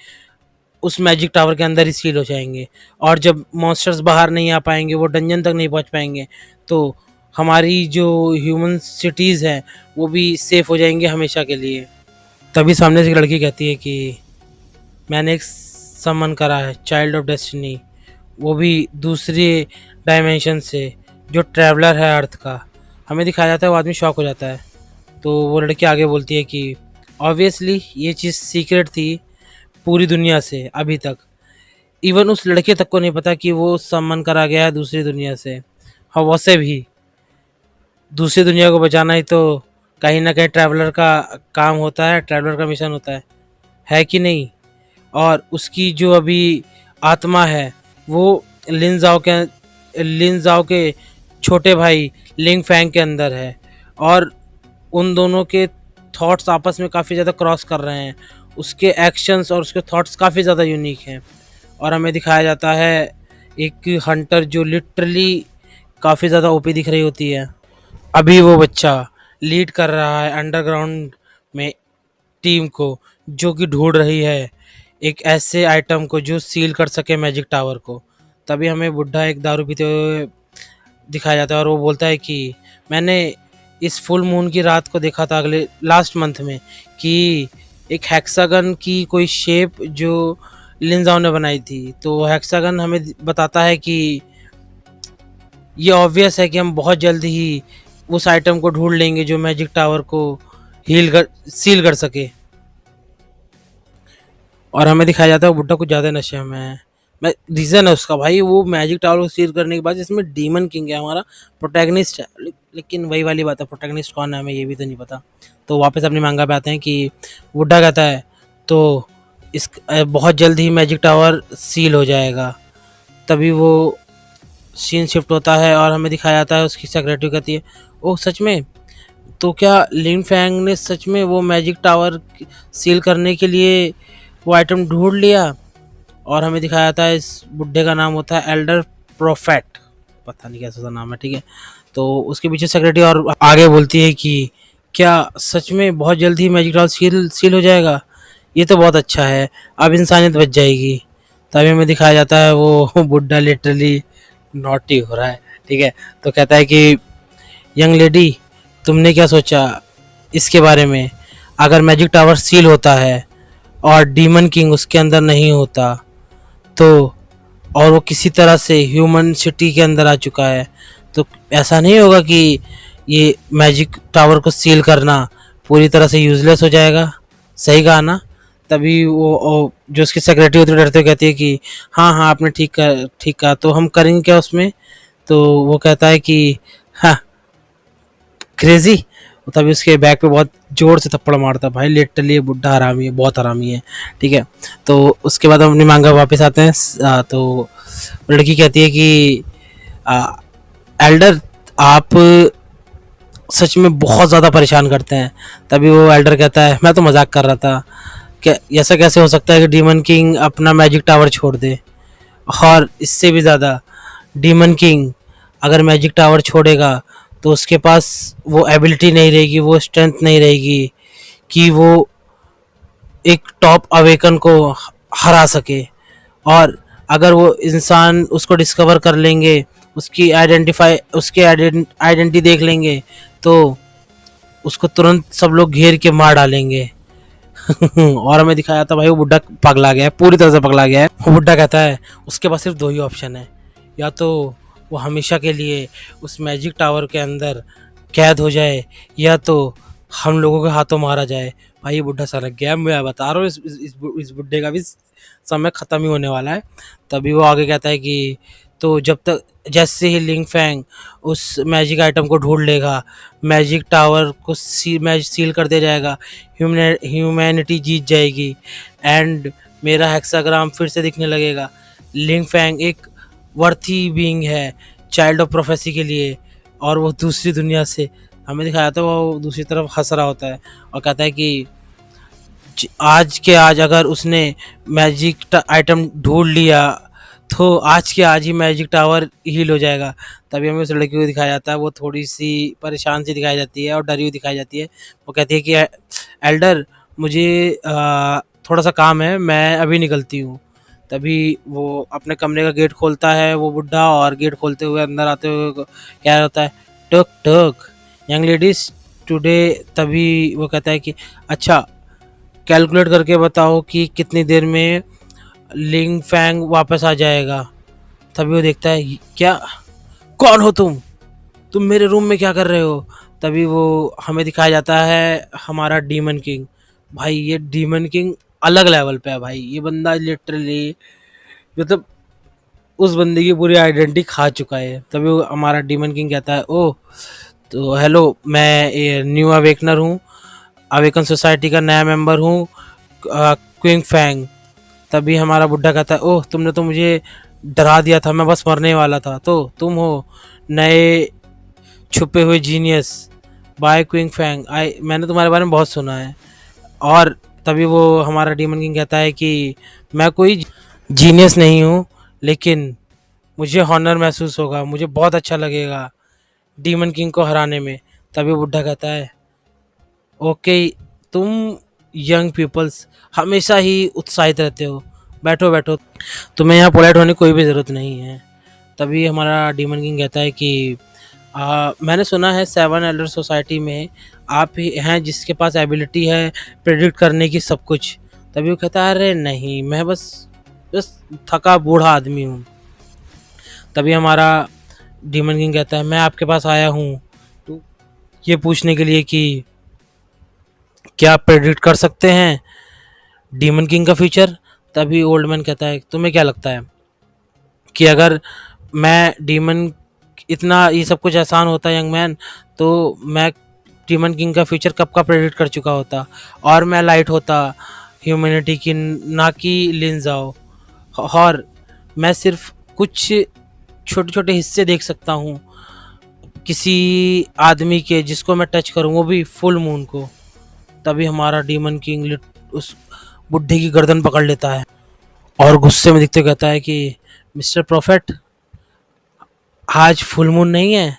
उस मैजिक टावर के अंदर ही सील हो जाएंगे। और जब मॉन्स्टर्स बाहर नहीं आ पाएंगे, वो डंजन तक नहीं पहुंच पाएंगे, तो हमारी जो ह्यूमन सिटीज़ हैं वो भी सेफ हो जाएंगे हमेशा के लिए। तभी सामने से एक लड़की कहती है कि मैंने एक समन करा है, चाइल्ड ऑफ डेस्टिनी, वो भी दूसरे डायमेंशन से, जो ट्रैवलर है अर्थ का। हमें दिखाया जाता है, वो आदमी शॉक हो जाता है। तो वो लड़की आगे बोलती है कि ऑब्वियसली ये चीज़ सीक्रेट थी पूरी दुनिया से अभी तक। इवन उस लड़के तक को नहीं पता कि वो सम्मन करा गया है दूसरी दुनिया से। हाँ, वैसे भी दूसरी दुनिया को बचाना ही तो कहीं ना कहीं ट्रैवलर का काम होता है, ट्रैवलर का मिशन होता है कि नहीं? और उसकी जो अभी आत्मा है वो लिन जाओ के छोटे भाई लिंग फैंग के अंदर है, और उन दोनों के थॉट्स आपस में काफ़ी ज़्यादा क्रॉस कर रहे हैं। उसके एक्शंस और उसके थॉट्स काफ़ी ज़्यादा यूनिक हैं। और हमें दिखाया जाता है एक हंटर जो लिटरली काफ़ी ज़्यादा ओपी दिख रही होती है। अभी वो बच्चा लीड कर रहा है अंडरग्राउंड में टीम को, जो कि ढूंढ रही है एक ऐसे आइटम को जो सील कर सके मैजिक टावर को। तभी हमें बुढ़ा एक दारू पीते हुए दिखाया जाता है और वो बोलता है कि मैंने इस फुल मून की रात को देखा था अगले लास्ट मंथ में, कि एक हेक्सागन की कोई शेप जो लिंजाओ ने बनाई थी। तो हेक्सागन हमें बताता है कि ये ऑब्वियस है कि हम बहुत जल्द ही उस आइटम को ढूंढ लेंगे जो मैजिक टावर को सील कर सके। और हमें दिखाया जाता है वो बुड्ढा कुछ ज़्यादा नशे में है। मैं रीज़न है उसका भाई, वो मैजिक टावर को सील करने के बाद इसमें डीमन किंग है हमारा प्रोटैगनिस्ट है, लेकिन वही वाली बात है, प्रोटैगनिस्ट कौन है हमें ये भी तो नहीं पता। तो वापस अपनी मांगा पे आते हैं कि बुड्ढा कहता है तो बहुत जल्द ही मैजिक टावर सील हो जाएगा। तभी वो सीन शिफ्ट होता है और हमें दिखाया जाता है उसकी सेक्रेटरी कहती है ओह सच में, तो क्या लिन फैंग ने सच में वो मैजिक टावर सील करने के लिए वो आइटम ढूंढ लिया। और हमें दिखाया जाता है इस बुड्ढे का नाम होता है एल्डर प्रोफेट, पता नहीं कैसा सा नाम है, ठीक है। तो उसके पीछे सेक्रेटरी और आगे बोलती है कि क्या सच में बहुत जल्द ही मैजिक टावर सील सील हो जाएगा, ये तो बहुत अच्छा है, अब इंसानियत बच जाएगी। तभी हमें दिखाया जाता है वो बुड्ढा लिटरली नॉटी हो रहा है, ठीक है। तो कहता है कि यंग लेडी, तुमने क्या सोचा इसके बारे में, अगर मैजिक टावर सील होता है और डीमन किंग उसके अंदर नहीं होता तो, और वो किसी तरह से ह्यूमन सिटी के अंदर आ चुका है, तो ऐसा नहीं होगा कि ये मैजिक टावर को सील करना पूरी तरह से यूजलेस हो जाएगा, सही कहा ना। तभी वो जो उसकी सेक्रेटरी होती है डरते हुए कहती है कि हाँ हाँ आपने ठीक कहा, तो हम करेंगे क्या उसमें। तो वो कहता है कि हाँ क्रेजी। तभी उसके बैक पे बहुत जोर से थप्पड़ मारता है भाई, लिटरली ये बुड्ढा हरामी है, बहुत हरामी है, ठीक है। तो उसके बाद हम अपनी मांगा वापस आते हैं। तो लड़की कहती है कि एल्डर आप सच में बहुत ज़्यादा परेशान करते हैं। तभी वो एल्डर कहता है मैं तो मजाक कर रहा था, क्या ऐसा कैसे हो सकता है कि डीमन किंग अपना मैजिक टावर छोड़ दे, और इससे भी ज़्यादा डीमन किंग अगर मैजिक टावर छोड़ेगा तो उसके पास वो एबिलिटी नहीं रहेगी, वो स्ट्रेंथ नहीं रहेगी कि वो एक टॉप अवेकन को हरा सके। और अगर वो इंसान उसको डिस्कवर कर लेंगे, उसकी आइडेंटिटी देख लेंगे, तो उसको तुरंत सब लोग घेर के मार डालेंगे। और हमें दिखाया था भाई वो बुड्ढा पगला गया है, पूरी तरह से पगला गया है। वो बुड्ढा कहता है उसके पास सिर्फ दो ही ऑप्शन है, या तो वो हमेशा के लिए उस मैजिक टावर के अंदर कैद हो जाए, या तो हम लोगों के हाथों मारा जाए। भाई ये बुड्ढा सनक गया है, मैं बता रहा हूँ इस बुड्ढे का भी समय ख़त्म ही होने वाला है। तभी वो आगे कहता है कि तो जब तक जैसे ही लिंग फैंग उस मैजिक आइटम को ढूंढ लेगा, मैजिक टावर को सील कर दिया जाएगा, ह्यूमैनिटी जीत जाएगी, एंड मेरा हेक्साग्राम फिर से दिखने लगेगा। लिंग फैंग एक वर्थी बीइंग है चाइल्ड ऑफ प्रोफेसी के लिए, और वो दूसरी दुनिया से हमें दिखाया था वो दूसरी तरफ हंस रहा होता है और कहता है कि आज के आज अगर उसने मैजिक आइटम ढूंढ लिया तो आज के आज ही मैजिक टावर हील हो जाएगा। तभी हमें उस लड़की को दिखाया जाता है, वो थोड़ी सी परेशान सी दिखाई जाती है और डरी हुई दिखाई जाती है। वो कहती है कि एल्डर मुझे थोड़ा सा काम है, मैं अभी निकलती हूँ। तभी वो अपने कमरे का गेट खोलता है वो बुड्ढा, और गेट खोलते हुए अंदर आते हुए क्या होता है, टक टक यंग लेडीज टुडे। तभी वो कहता है कि अच्छा कैलकुलेट करके बताओ कि कितनी देर में लिंग फैंग वापस आ जाएगा। तभी वो देखता है क्या, कौन हो तुम मेरे रूम में क्या कर रहे हो। तभी वो हमें दिखाया जाता है हमारा डीमन किंग। भाई ये डीमन किंग अलग लेवल पे है भाई, ये बंदा लिटरली मतलब उस बंदे की पूरी आइडेंटिटी खा चुका है। तभी वो हमारा डीमन किंग कहता है ओह तो हेलो, मैं न्यू अवेकनर हूँ, अवेकन सोसाइटी का नया मेंबर हूँ, क्विंग फैंग। तभी हमारा बुड्ढा कहता है, ओह तुमने तो मुझे डरा दिया था, मैं बस मरने वाला था। तो तुम हो नए छुपे हुए जीनियस बाय क्विंग फैंग, आई मैंने तुम्हारे बारे में बहुत सुना है। और तभी वो हमारा डीमन किंग कहता है कि मैं कोई जीनियस नहीं हूँ, लेकिन मुझे हॉनर महसूस होगा, मुझे बहुत अच्छा लगेगा डीमन किंग को हराने में। तभी बुड्ढा कहता है, ओके तुम यंग पीपल्स हमेशा ही उत्साहित रहते हो, बैठो बैठो, तुम्हें यहाँ पोलाइट होने की कोई भी ज़रूरत नहीं है। तभी हमारा डीमन किंग कहता है कि मैंने सुना है सेवन एल्डर सोसाइटी में आप ही हैं जिसके पास एबिलिटी है प्रेडिक्ट करने की सब कुछ। तभी वो कहता है, अरे नहीं, मैं बस बस थका बूढ़ा आदमी हूँ। तभी हमारा डीमन किंग कहता है, मैं आपके पास आया हूँ तो ये पूछने के लिए कि क्या आप प्रेडिक्ट कर सकते हैं डीमन किंग का फ्यूचर। तभी ओल्ड मैन कहता है, तुम्हें क्या लगता है कि अगर मैं डीमन इतना ये सब कुछ आसान होता यंग मैन, तो मैं डीमन किंग का फ्यूचर कब का प्रेडिक्ट कर चुका होता, और मैं लाइट होता ह्यूमैनिटी की, ना कि लिन जाओ। और मैं सिर्फ कुछ छोटे छोटे हिस्से देख सकता हूँ किसी आदमी के जिसको मैं टच करूँ, वो भी फुल मून को। तभी हमारा डीमन किंग उस बुढ़े की गर्दन पकड़ लेता है और गुस्से में दिखते कहता है कि मिस्टर प्रॉफिट, आज फुल मून नहीं है।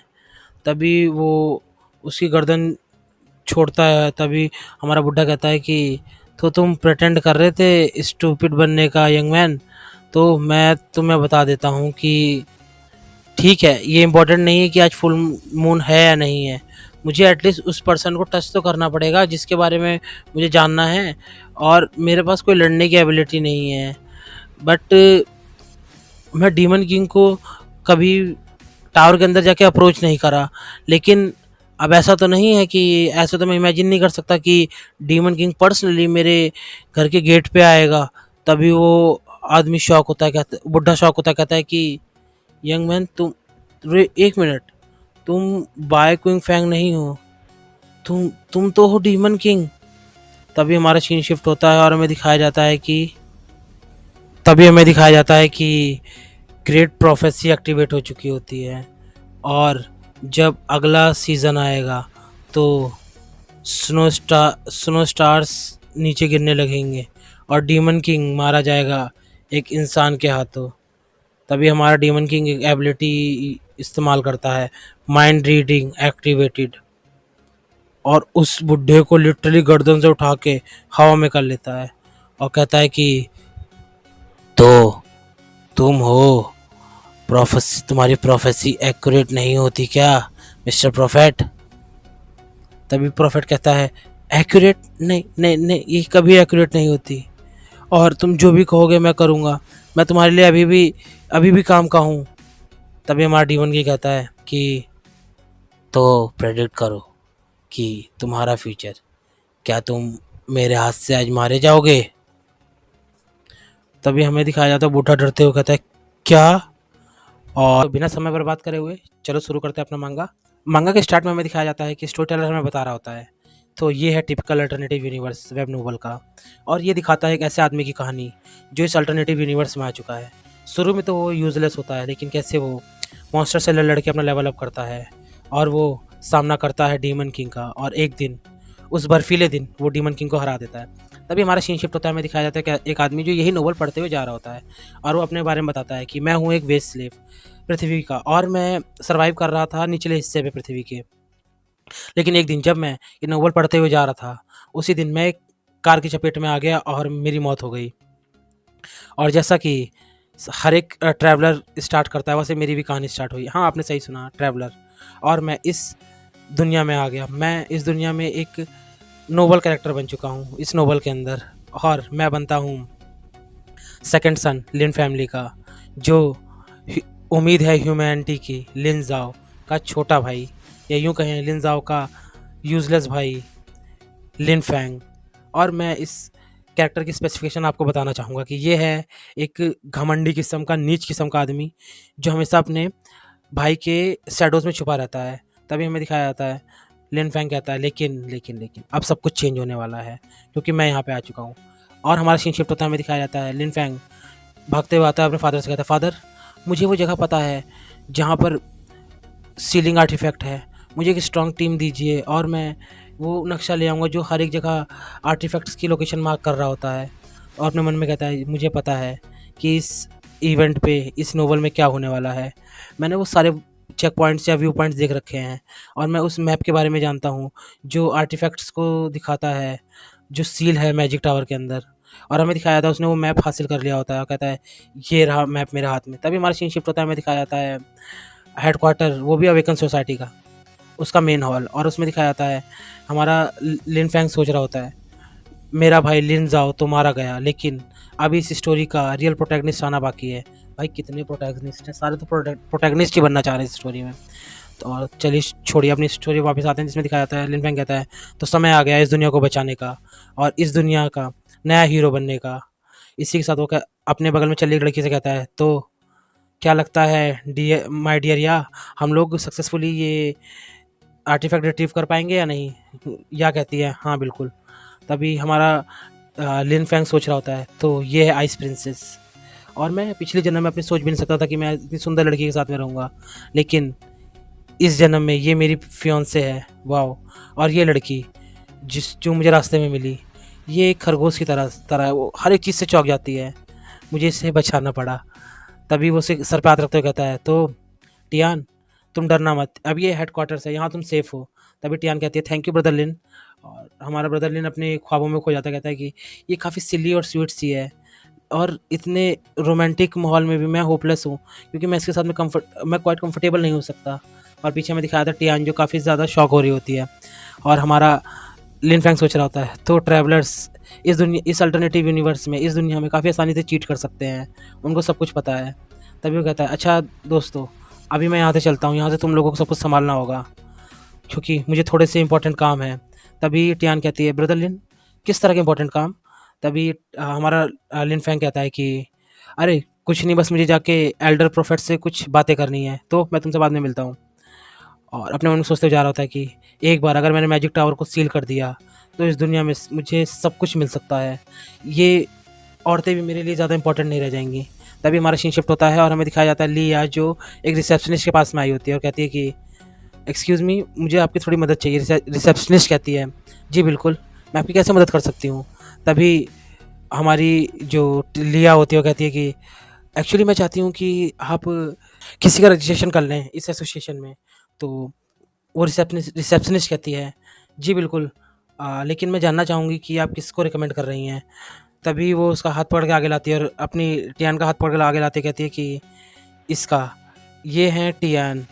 तभी वो उसकी गर्दन छोड़ता है। तभी हमारा बुड्ढा कहता है कि तो तुम प्रेटेंड कर रहे थे स्टूपिड बनने का यंग मैन, तो मैं तुम्हें बता देता हूँ कि ठीक है, ये इम्पोर्टेंट नहीं है कि आज फुल मून है या नहीं है, मुझे एटलीस्ट उस पर्सन को टच तो करना पड़ेगा जिसके बारे में मुझे जानना है, और मेरे पास कोई लड़ने की एबिलिटी नहीं है। बट मैं डीमन किंग को कभी टावर के अंदर जाके अप्रोच नहीं करा, लेकिन अब ऐसा तो नहीं है कि ऐसा तो मैं इमेजिन नहीं कर सकता कि डीमन किंग पर्सनली मेरे घर के गेट पे आएगा। तभी वो आदमी शॉक होता है, कहता बुढ़ा शॉक होता है, कहता है कि यंग मैन तुम एक मिनट, तुम बाय क्विंग फैंग नहीं हो, तुम तो हो डीमन किंग। तभी हमारा सीन शिफ्ट होता है और हमें दिखाया जाता है कि ग्रेट प्रोफेसी एक्टिवेट हो चुकी होती है, और जब अगला सीज़न आएगा तो स्नो स्टार्स नीचे गिरने लगेंगे और डीमन किंग मारा जाएगा एक इंसान के हाथों। तभी हमारा डीमन किंग एक एबिलिटी इस्तेमाल करता है, माइंड रीडिंग एक्टिवेटेड, और उस बुढ़े को लिटरली गर्दन से उठा के हवा में कर लेता है और कहता है कि तो तुम हो प्रोफेसी, तुम्हारी प्रोफेसी एक्यूरेट नहीं होती क्या मिस्टर प्रॉफिट। तभी प्रॉफिट कहता है, एक्यूरेट नहीं नहीं नहीं, ये कभी एक्यूरेट नहीं होती, और तुम जो भी कहोगे मैं करूँगा, मैं तुम्हारे लिए अभी भी काम का हूँ। तभी हमारा डीमन की कहता है कि तो प्रेडिक्ट करो कि तुम्हारा फ्यूचर, क्या तुम मेरे हाथ से आज मारे जाओगे। तभी हमें दिखाया जाता है बूढ़ा डरते हुए कहता है, क्या। और बिना समय बर्बाद करे हुए चलो शुरू करते हैं अपना मांगा। मांगा के स्टार्ट में हमें दिखाया जाता है कि स्टोरी टेलर हमें बता रहा होता है, तो ये है typical alternative universe web novel का, और ये दिखाता है एक ऐसे आदमी की कहानी जो इस अल्टरनेटिव यूनिवर्स में आ चुका है। शुरू में तो वो यूजलेस होता है, लेकिन कैसे वो मॉन्स्टर से लड़ लड़ के अपना लेवल अप करता है और वो सामना करता है डीमन किंग का, और एक दिन उस बर्फीले दिन वो डीमन किंग को हरा देता है। तभी हमारा सीन शिफ्ट होता है, हमें दिखाया जाता है कि एक आदमी जो यही नोवेल पढ़ते हुए जा रहा होता है, और वो अपने बारे में बताता है कि मैं हूँ एक वेस्ट स्लेव पृथ्वी का, और मैं सर्वाइव कर रहा था निचले हिस्से पे पृथ्वी के। लेकिन एक दिन जब मैं ये नोवेल पढ़ते हुए जा रहा था, उसी दिन मैं एक कार की चपेट में आ गया और मेरी मौत हो गई। और जैसा कि हर एक ट्रैवलर स्टार्ट करता है, वैसे मेरी भी कहानी स्टार्ट हुई। हाँ, आपने सही सुना, ट्रैवलर। और मैं इस दुनिया में आ गया, मैं इस दुनिया में एक नोबल कैरेक्टर बन चुका हूँ इस नोवेल के अंदर, और मैं बनता हूँ सेकंड सन लिन फैमिली का, जो उम्मीद है ह्यूमैनिटी की, लिन जाओ का छोटा भाई, या यूँ कहें लिन जाओ का यूजलेस भाई लिन फैंग। और मैं इस कैरेक्टर की स्पेसिफिकेशन आपको बताना चाहूँगा कि ये है एक घमंडी किस्म का, नीच किस्म का आदमी जो हमेशा अपने भाई के शैडोज़ में छुपा रहता है। तभी हमें दिखाया जाता है, लिन फैंग कहता है, लेकिन लेकिन लेकिन अब सब कुछ चेंज होने वाला है क्योंकि मैं यहाँ पे आ चुका हूँ। और हमारा सीन शिफ्ट होता है, हमें दिखाया जाता है लिन फैंग भागते हुए आता है, अपने फादर से कहता है, फादर मुझे वो जगह पता है जहाँ पर सीलिंग आर्टिफैक्ट है, मुझे एक स्ट्रॉन्ग टीम दीजिए और मैं वो नक्शा ले आऊँगा जो हर एक जगह आर्टिफैक्ट्स की लोकेशन मार्क कर रहा होता है। और अपने मन में कहता है, मुझे पता है कि इस इवेंट पे, इस नोवेल में क्या होने वाला है। मैंने वो सारे चेक पॉइंट्स या व्यू पॉइंट्स देख रखे हैं और मैं उस मैप के बारे में जानता हूँ जो आर्टिफैक्ट्स को दिखाता है, जो सील है मैजिक टावर के अंदर। और हमें दिखाया था उसने वो मैप हासिल कर लिया होता है और कहता है, ये रहा मैप मेरे हाथ में। तभी हमारा सीन शिफ्ट होता है, हमें दिखाया जाता है हेडक्वार्टर, वो भी अवेकन सोसाइटी का, उसका मेन हॉल। और उसमें दिखाया जाता है हमारा लिन फैंग सोच रहा होता है, मेरा भाई लिन जाओ तो मारा गया, लेकिन अभी इस स्टोरी का रियल प्रोटैगनिस्ट आना बाकी है। भाई कितने प्रोटैगनिस्ट हैं, सारे तो प्रोटैगनिस्ट ही बनना चाह रहे हैं इस स्टोरी में। तो और चलिए छोड़िए, अपनी स्टोरी वापस आते हैं जिसमें दिखाया जाता है लिन फैंग कहता है, तो समय आ गया इस दुनिया को बचाने का और इस दुनिया का नया हीरो बनने का। इसी के साथ वो अपने बगल में चल रही एक लड़की से कहता है, तो क्या लगता है डियर, माय डियर, या हम लोग सक्सेसफुली ये आर्टिफैक्ट रिट्रीव कर पाएंगे या नहीं? या कहती है, हाँ बिल्कुल। तभी हमारा लिन फैंग सोच रहा होता है, तो ये है आइस प्रिंसेस, और मैं पिछले जन्म में अपनी सोच भी नहीं सकता था कि मैं इतनी सुंदर लड़की के साथ में रहूँगा, लेकिन इस जन्म में ये मेरी फियांसे है। वाओ! और ये लड़की जो मुझे रास्ते में मिली, ये एक खरगोश की तरह है, वो हर एक चीज़ से चौंक जाती है, मुझे इससे बचाना पड़ा। तभी वो उसे सर पे हाथ रखते हुए कहता है, तो टियान तुम डरना मत, अब ये हेडक्वार्टर्स है, यहाँ तुम सेफ हो। तभी टियान कहती है, थैंक यू ब्रदर लिन। और हमारा ब्रदर लिन अपने ख्वाबों में खो जाता है, कहता है कि ये काफ़ी सिली और स्वीट सी है और इतने रोमांटिक माहौल में भी मैं होपलेस हूँ, क्योंकि मैं इसके साथ में मैं क्वाइट कंफर्टेबल नहीं हो सकता। और पीछे में दिखाया था टियान जो काफ़ी ज़्यादा शॉक हो रही होती है। और हमारा लिन फैंग सोच रहा होता है, तो ट्रैवलर्स इस अल्टरनेटिव यूनिवर्स में, इस दुनिया में काफ़ी आसानी से चीट कर सकते हैं, उनको सब कुछ पता है। तभी वो कहता है, अच्छा दोस्तों, अभी मैं यहाँ से चलता हूँ, यहाँ से तुम लोगों को सब कुछ संभालना होगा क्योंकि मुझे थोड़े से इंपॉर्टेंट काम है। तभी टियान कहती है, ब्रदर लिन किस तरह के इंपॉर्टेंट काम? तभी हमारा लिन फैंग कहता है कि अरे कुछ नहीं, बस मुझे जाके एल्डर प्रोफेट से कुछ बातें करनी है, तो मैं तुमसे बाद में मिलता हूँ। और अपने मन में सोचते हुए जा रहा होता है कि एक बार अगर मैंने मैजिक टावर को सील कर दिया तो इस दुनिया में मुझे सब कुछ मिल सकता है, ये औरतें भी मेरे लिए ज़्यादा इंपॉर्टेंट नहीं रह जाएंगी। तभी हमारा सीन शिफ्ट होता है और हमें दिखाया जाता है लिया जो एक रिसेप्शनिस्ट के पास में आई होती है और कहती है कि एक्सक्यूज़ मी, मुझे आपकी थोड़ी मदद चाहिए। रिसेप्शनिस्ट कहती है, जी बिल्कुल, मैं आपकी कैसे मदद कर सकती हूँ? तभी हमारी जो लिया होती है वो कहती है कि एक्चुअली मैं चाहती हूँ कि आप किसी का रजिस्ट्रेशन कर लें इस एसोसिएशन में। तो वो रिसेप्शनिस्ट कहती है, जी बिल्कुल, लेकिन मैं जानना चाहूँगी कि आप किसको रिकमेंड कर रही हैं। तभी वो उसका हाथ पकड़ के आगे लाती है और अपनी टियान का हाथ पकड़ के आगे लाती कहती है कि इसका, ये हैं टियान,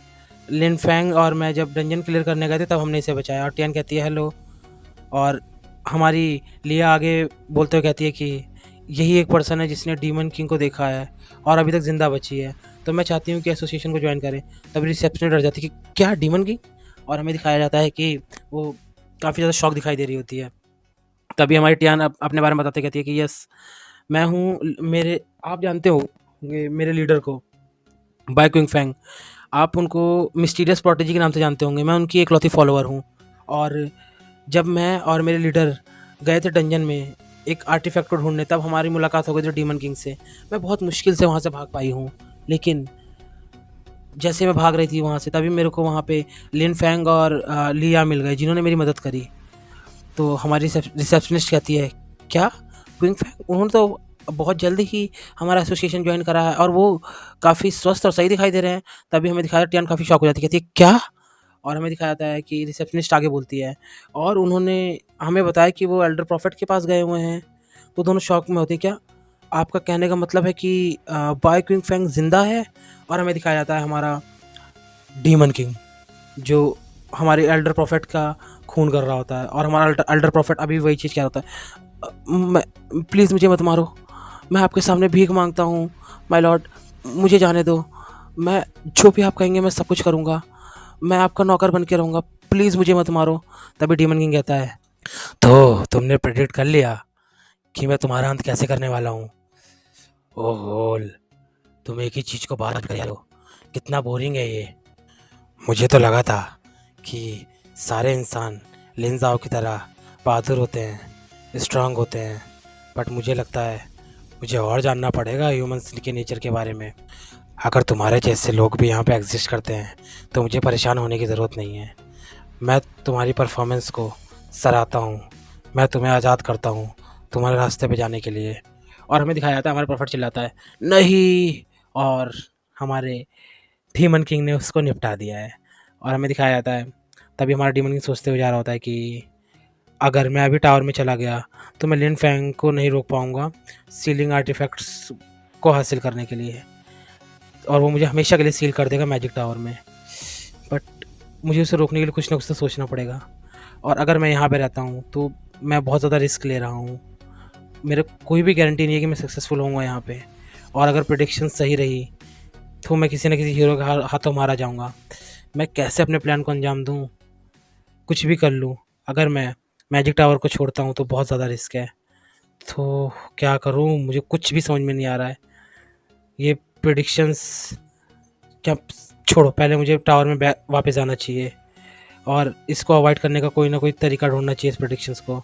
लिन फैंग और मैं जब डंजन क्लियर करने गए थे तब हमने इसे बचाया। और टियान कहती है, हेलो। और हमारी लिया आगे बोलते हुए कहती है कि यही एक पर्सन है जिसने डीमन किंग को देखा है और अभी तक ज़िंदा बची है, तो मैं चाहती हूँ कि एसोसिएशन को ज्वाइन करें। तभी रिसेप्शन डर जाती है कि क्या डीमन किंग? और हमें दिखाया जाता है कि वो काफ़ी ज़्यादा शॉक दिखाई दे रही होती है। तभी हमारी टियान अपने बारे में बताते कहती है कि यस, मैं हूँ, मेरे आप जानते हो मेरे लीडर को, बाय क्विंग फैंग, आप उनको मिस्टीरियस प्रोटेजी के नाम से जानते होंगे, मैं उनकी एकलौती फॉलोअर हूँ। और जब मैं और मेरे लीडर गए थे डंजन में एक आर्टिफैक्ट को ढूंढने, तब हमारी मुलाकात हो गई थी डीमन किंग से। मैं बहुत मुश्किल से वहाँ से भाग पाई हूँ, लेकिन जैसे मैं भाग रही थी वहाँ से, तभी मेरे को वहाँ पे लिन फैंग और लिया मिल गए जिन्होंने मेरी मदद करी। तो हमारी रिसेप्शनिस्ट कहती है, क्या क्विंग फैंग? उन्होंने तो बहुत जल्दी ही हमारा एसोसिएशन ज्वाइन करा है और वो काफ़ी स्वस्थ और सही दिखाई दे रहे हैं। तभी हमें दिखाया, टियान काफ़ी शॉक हो जाती है, कहती है क्या? और हमें दिखाया जाता है कि रिसेप्शनिस्ट आगे बोलती है और उन्होंने हमें बताया कि वो एल्डर प्रॉफिट के पास गए हुए हैं। तो दोनों शॉक में होते हैं, क्या आपका कहने का मतलब है कि बाय क्विंग फैंग जिंदा है? और हमें दिखाया जाता है हमारा डीमन किंग जो हमारे एल्डर प्रॉफिट का खून कर रहा होता है और हमारा एल्डर प्रॉफिट अभी वही चीज़ कह रहा होता है, मैं, प्लीज़ मुझे मत मारो, मैं आपके सामने भीख मांगता हूँ माय लॉर्ड, मुझे जाने दो, मैं जो भी आप कहेंगे मैं सब कुछ करूँगा, मैं आपका नौकर बन के रहूँगा, प्लीज़ मुझे मत मारो। तभी डीमन किंग कहता है, तो तुमने प्रेडिक्ट कर लिया कि मैं तुम्हारा अंत कैसे करने वाला हूँ? ओह, तुम एक ही चीज़ को बार बार कर रहे हो, कितना बोरिंग है ये। मुझे तो लगा था कि सारे इंसान लिन ज़ाओ की तरह बहादुर होते हैं, स्ट्रांग होते हैं, बट मुझे लगता है मुझे और जानना पड़ेगा ह्यूमंस के नेचर के बारे में। अगर तुम्हारे जैसे लोग भी यहाँ पे एग्जिस्ट करते हैं तो मुझे परेशान होने की ज़रूरत नहीं है। मैं तुम्हारी परफॉर्मेंस को सराहता हूँ। मैं तुम्हें आज़ाद करता हूँ तुम्हारे रास्ते पे जाने के लिए। और हमें दिखाया जाता है, हमारा प्रोफेट चिल्लाता है नहीं, और हमारे डीमन किंग ने उसको निपटा दिया है। और हमें दिखाया जाता है तभी हमारा डीमन किंग सोचते हुए जा रहा होता है कि अगर मैं अभी टावर में चला गया तो मैं लिन फैंग को नहीं रोक पाऊंगा सीलिंग आर्टिफैक्ट्स को हासिल करने के लिए, और वो मुझे हमेशा के लिए सील कर देगा मैजिक टावर में। बट मुझे उसे रोकने के लिए कुछ ना कुछ तो सोचना पड़ेगा। और अगर मैं यहाँ पे रहता हूँ तो मैं बहुत ज़्यादा रिस्क ले रहा हूँ। मेरे कोई भी गारंटी नहीं है कि मैं सक्सेसफुल होऊंगा यहाँ पे। और अगर प्रिडिक्शन सही रही तो मैं किसी न किसी हीरो के हाथों मारा जाऊँगा। मैं कैसे अपने प्लान को अंजाम दूँ, कुछ भी कर लूँ। अगर मैं मैजिक टावर को छोड़ता हूँ तो बहुत ज़्यादा रिस्क है। तो क्या करूँ, मुझे कुछ भी समझ में नहीं आ रहा है। ये प्रिडिक्शंस क्या, छोड़ो, पहले मुझे टावर में वापस आना चाहिए और इसको अवॉइड करने का कोई ना कोई तरीका ढूंढना चाहिए। इस प्रिडिक्शंस को,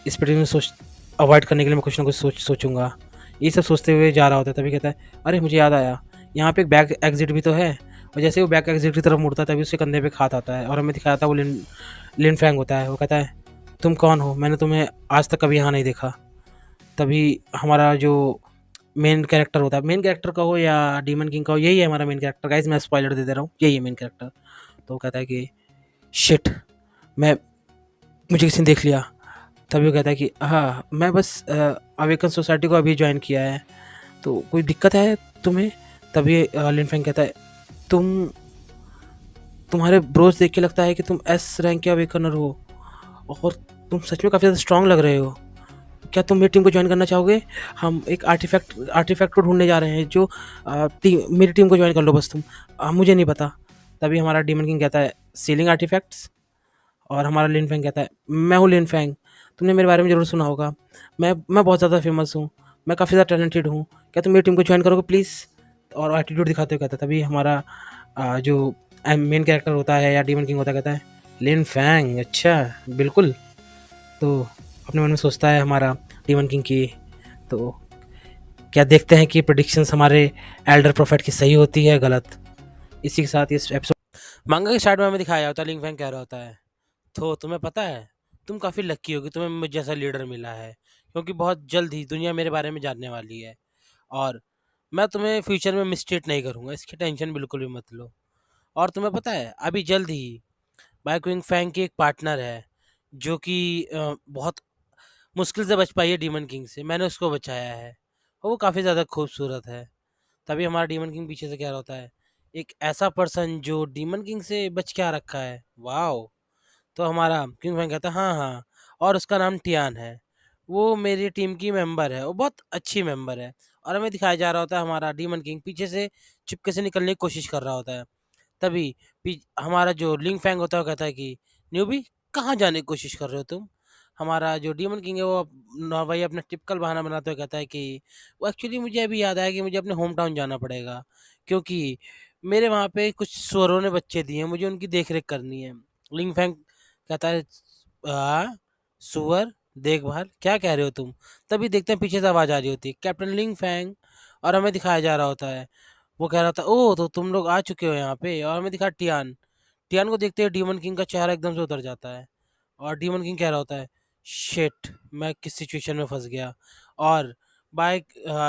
इस प्रिडिक्शन सोच अवॉइड करने के लिए मैं कुछ ना कुछ सोचूंगा। ये सब सोचते हुए जा रहा होता है तभी कहता है अरे मुझे याद आया, यहाँ पे एक बैक एग्जिट भी तो है। और जैसे वो बैक एग्जिट की तरफ मुड़ता है तभी उसके कंधे पे हाथ आता है और हमें दिखाया था वो लिन फैंग होता है। वो कहता है तुम कौन हो, मैंने तुम्हें आज तक कभी यहाँ नहीं देखा। तभी हमारा जो मेन कैरेक्टर होता है, मेन कैरेक्टर का हो या डीमन किंग का हो, यही है हमारा मेन कैरेक्टर। गाइस मैं स्पॉइलर दे रहा हूँ, यही है मेन कैरेक्टर। तो वो कहता है कि शिट, मैं मुझे किसी ने देख लिया। तभी वो कहता है कि हाँ मैं बस अवेकन सोसाइटी को अभी ज्वाइन किया है, तो कोई दिक्कत है तुम्हें? तभी लिन फैंग कहता है तुम, तुम्हारे ब्रोस देख के लगता है कि तुम एस रैंक के अवेकनर हो और तुम सच में काफ़ी ज़्यादा स्ट्रांग लग रहे हो। क्या तुम मेरी टीम को ज्वाइन करना चाहोगे? हम एक आर्टिफैक्ट को ढूंढने जा रहे हैं जो मेरी टीम को ज्वाइन कर लो बस तुम। मुझे नहीं पता। तभी हमारा डीमन किंग कहता है सीलिंग आर्टिफैक्ट्स, और हमारा लिन फैंग कहता है मैं हूँ लिन फैंग, तुमने मेरे बारे में ज़रूर सुना होगा। मैं बहुत ज़्यादा फेमस हूँ, मैं काफ़ी ज़्यादा टैलेंटेड हूँ। क्या तुम मेरी टीम को ज्वाइन करोगे प्लीज़? और एटीट्यूड दिखाते हुए कहता है। तभी हमारा जो मेन कैरेक्टर होता है या डीमन किंग होता है कहता है लिन फैंग, अच्छा बिल्कुल। तो अपने मन में सोचता है हमारा डीमन किंग की, तो क्या देखते हैं कि प्रेडिक्शंस हमारे एल्डर प्रोफेट की सही होती है गलत। इसी के साथ इस एपिसोड मांगा के स्टार्ट में हमें दिखाया होता है लिंग फैंग कह रहा होता है तो तुम्हें पता है तुम काफ़ी लकी होगी, तुम्हें मुझ जैसा लीडर मिला है, क्योंकि बहुत जल्द ही दुनिया मेरे बारे में जानने वाली है। और मैं तुम्हें फ्यूचर में मिसट्रीट नहीं करूँगा, इसकी टेंशन बिल्कुल भी मत लो। और तुम्हें पता है अभी जल्द ही बाइक फैंग की एक पार्टनर है जो कि बहुत मुश्किल से बच पाई है डीमन किंग से, मैंने उसको बचाया है और वो काफ़ी ज़्यादा खूबसूरत है। तभी हमारा डीमन किंग पीछे से कह रहा होता है एक ऐसा पर्सन जो डीमन किंग से बच के आ रखा है, वाओ। तो हमारा किंग फैंग कहता है हाँ हाँ, और उसका नाम टियान है, वो मेरी टीम की मेंबर है, वो बहुत अच्छी मेंबर है। और हमें दिखाया जा रहा होता है हमारा डीमन किंग पीछे से चुपके से निकलने की कोशिश कर रहा होता है। तभी हमारा जो लिंग फैंग होता है वो कहता है कि न्यूबी, कहाँ जाने की कोशिश कर रहे हो तुम? हमारा जो डीमन किंग है वो वही अपना टिपिकल बहाना बनाते हुए कहता है कि वो एक्चुअली मुझे अभी याद आया कि मुझे अपने होम टाउन जाना पड़ेगा, क्योंकि मेरे वहाँ पे कुछ सुअरों ने बच्चे दिए हैं, मुझे उनकी देख रेख करनी है। लिंग फैंग कहता है सुअर देखभाल, क्या कह रहे हो तुम? तभी देखते हैं पीछे से आवाज़ आ रही होती है कैप्टन लिंग फैंग, और हमें दिखाया जा रहा होता है वो कह रहा था ओह तो तुम लोग आ चुके हो यहाँ पे। और हमें दिखा टियान, टियान को देखते ही डीमन किंग का चेहरा एकदम से उतर जाता है और डीमन किंग कह रहा होता है शिट, मैं किस सिचुएशन में फंस गया। और बाइक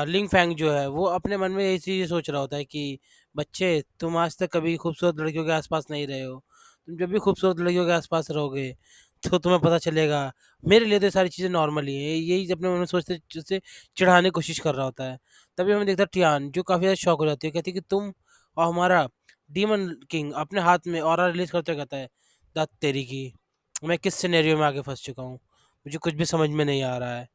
लिंग फैंग जो है वो अपने मन में यही चीज़ सोच रहा होता है कि बच्चे तुम आज तक कभी खूबसूरत लड़कियों के आसपास नहीं रहे हो, तुम जब भी खूबसूरत लड़कियों के आसपास रहोगे तो तुम्हें पता चलेगा मेरे लिए तो ये सारी चीज़ें नॉर्मल ही है। यही अपने मन में सोचते से चिढ़ाने की कोशिश कर रहा होता है। तभी हमें देखता है टियान जो काफ़ी ज़्यादा शॉक हो जाती है, कहती है कि तुम, और हमारा डीमन किंग अपने हाथ में ऑरा रिलीज करते हुए कहता है दात तेरी की, मैं किस सिनेरियो में आके फंस चुका हूँ, मुझे कुछ भी समझ में नहीं आ रहा है।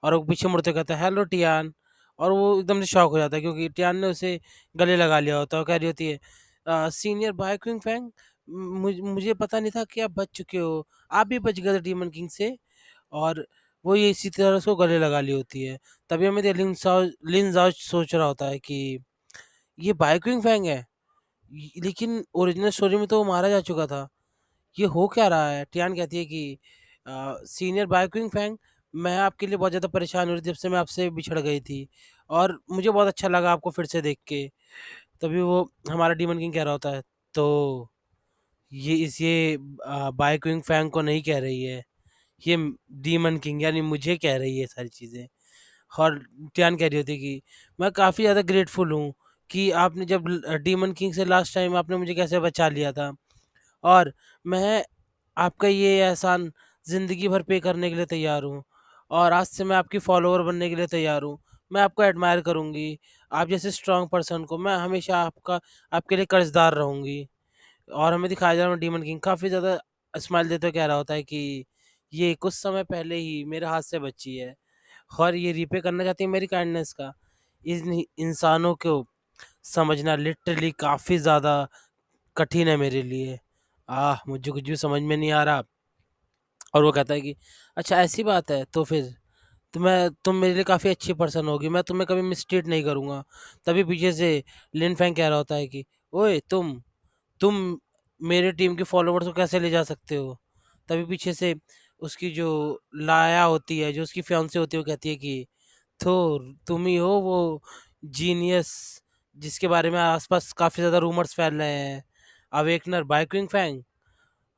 और वो पीछे मुड़ते कहता है हेलो टियान, और वो एकदम से शॉक हो जाता है क्योंकि टियान ने उसे गले लगा लिया होता है और कह रही होती है सीनियर बाय किंग फैंग, मुझे पता नहीं था कि आप बच चुके हो, आप भी बच गए थे डीमन किंग से। और वो ये इसी तरह उसको गले लगा ली होती है। तभी हमें लिन जाओ सोच रहा होता है कि ये बाइकिंग फैंग है, लेकिन ओरिजिनल स्टोरी में तो वो मारा जा चुका था, ये हो क्या रहा है? टियान कहती है कि सीनियर बाइकिंग फैंग, मैं आपके लिए बहुत ज़्यादा परेशान हो रही थी जब से मैं आपसे बिछड़ गई थी, और मुझे बहुत अच्छा लगा आपको फिर से देख के। तभी वो हमारा डीमन किंग कह रहा होता है, तो ये बाय क्विंग फैंग को नहीं कह रही है, ये डीमन किंग यानी मुझे कह रही है सारी चीज़ें। और टियान कह रही होती कि मैं काफ़ी ज़्यादा ग्रेटफुल हूँ कि आपने जब डीमन किंग से लास्ट टाइम आपने मुझे कैसे बचा लिया था, और मैं आपका ये एहसान ज़िंदगी भर पे करने के लिए तैयार हूँ, और आज से मैं आपकी फॉलोवर बनने के लिए तैयार हूँ। मैं आपको एडमायर करूँगी, आप जैसे स्ट्रॉन्ग पर्सन को मैं हमेशा आपके लिए कर्जदार रहूँगी। और हमें दिखाया जा रहा है डीमन किंग काफ़ी ज़्यादा स्माइल देते हुए कह रहा होता है कि ये कुछ समय पहले ही मेरे हाथ से बची है, और ये रीपे करना चाहती है मेरी काइंडनेस का। इन इंसानों को समझना लिटरली काफ़ी ज़्यादा कठिन है मेरे लिए। मुझे कुछ भी समझ में नहीं आ रहा। और वो कहता है कि अच्छा ऐसी बात है, तो फिर तुम मेरे लिए काफ़ी अच्छी पर्सन होगी, मैं तुम्हें कभी मिसट्रीट नहीं करूँगा। तभी पीछे से लिन फैंग कह रहा होता है कि ओए तुम मेरे टीम के फॉलोवर्स को कैसे ले जा सकते हो? तभी पीछे से उसकी जो लाया होती है, जो उसकी फियांसे होती है, वो कहती है कि तो तुम ही हो वो जीनियस जिसके बारे में आसपास काफ़ी ज़्यादा रूमर्स फैल रहे हैं, अवेकनर बाय क्विंग फैंग।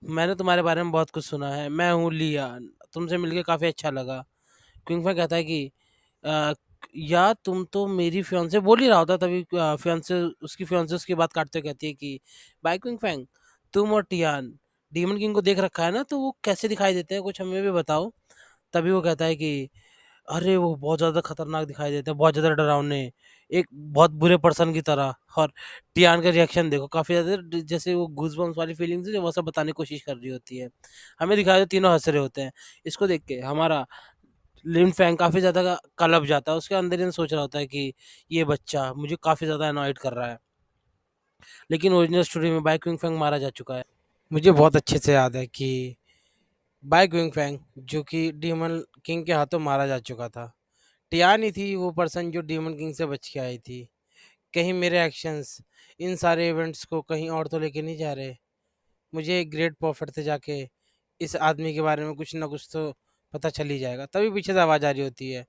मैंने तुम्हारे बारे में बहुत कुछ सुना है, मैं हूँ लियान, तुमसे मिलके काफ़ी अच्छा लगा। क्विंग फैंग कहता है कि अ, या तुम तो मेरी फियांसे बोल ही रहा होता, तभी फियांसे उसकी बात काटते हुए कहती है कि बाय क्विंग फैंग, तुम और टियान डीमन किंग को देख रखा है ना, तो वो कैसे दिखाई देते हैं, कुछ हमें भी बताओ। तभी वो कहता है कि अरे वो बहुत ज़्यादा खतरनाक दिखाई देते हैं, बहुत ज़्यादा डरावने, एक बहुत बुरे पर्सन की तरह। और टियान का रिएक्शन देखो, काफ़ी ज़्यादा जैसे वो गूज़बम्प्स वाली फीलिंग्स है जो वो सब बताने की कोशिश कर रही होती है। हमें दिखाया जो तीनों हँस रहे होते हैं। इसको देख के हमारा लिन फैंग काफ़ी ज़्यादा कलप जाता है, उसके अंदर ही सोच रहा होता है कि ये बच्चा मुझे काफ़ी ज़्यादा अनॉयड कर रहा है। लेकिन ओरिजिनल स्टोरी में बाय क्विंग फैंग मारा जा चुका है। मुझे बहुत अच्छे से याद है कि बाय क्विंग फैंग जो कि डीमन किंग के हाथों मारा जा चुका था। टियान ही थी वो पर्सन जो डीमन किंग से बच के आई थी। कहीं मेरे एक्शंस इन सारे इवेंट्स को कहीं और तो लेके नहीं जा रहे। मुझे ग्रेट प्रॉफिट से जाके इस आदमी के बारे में कुछ ना कुछ तो पता चल ही जाएगा। तभी पीछे से आवाज़ आ रही होती है,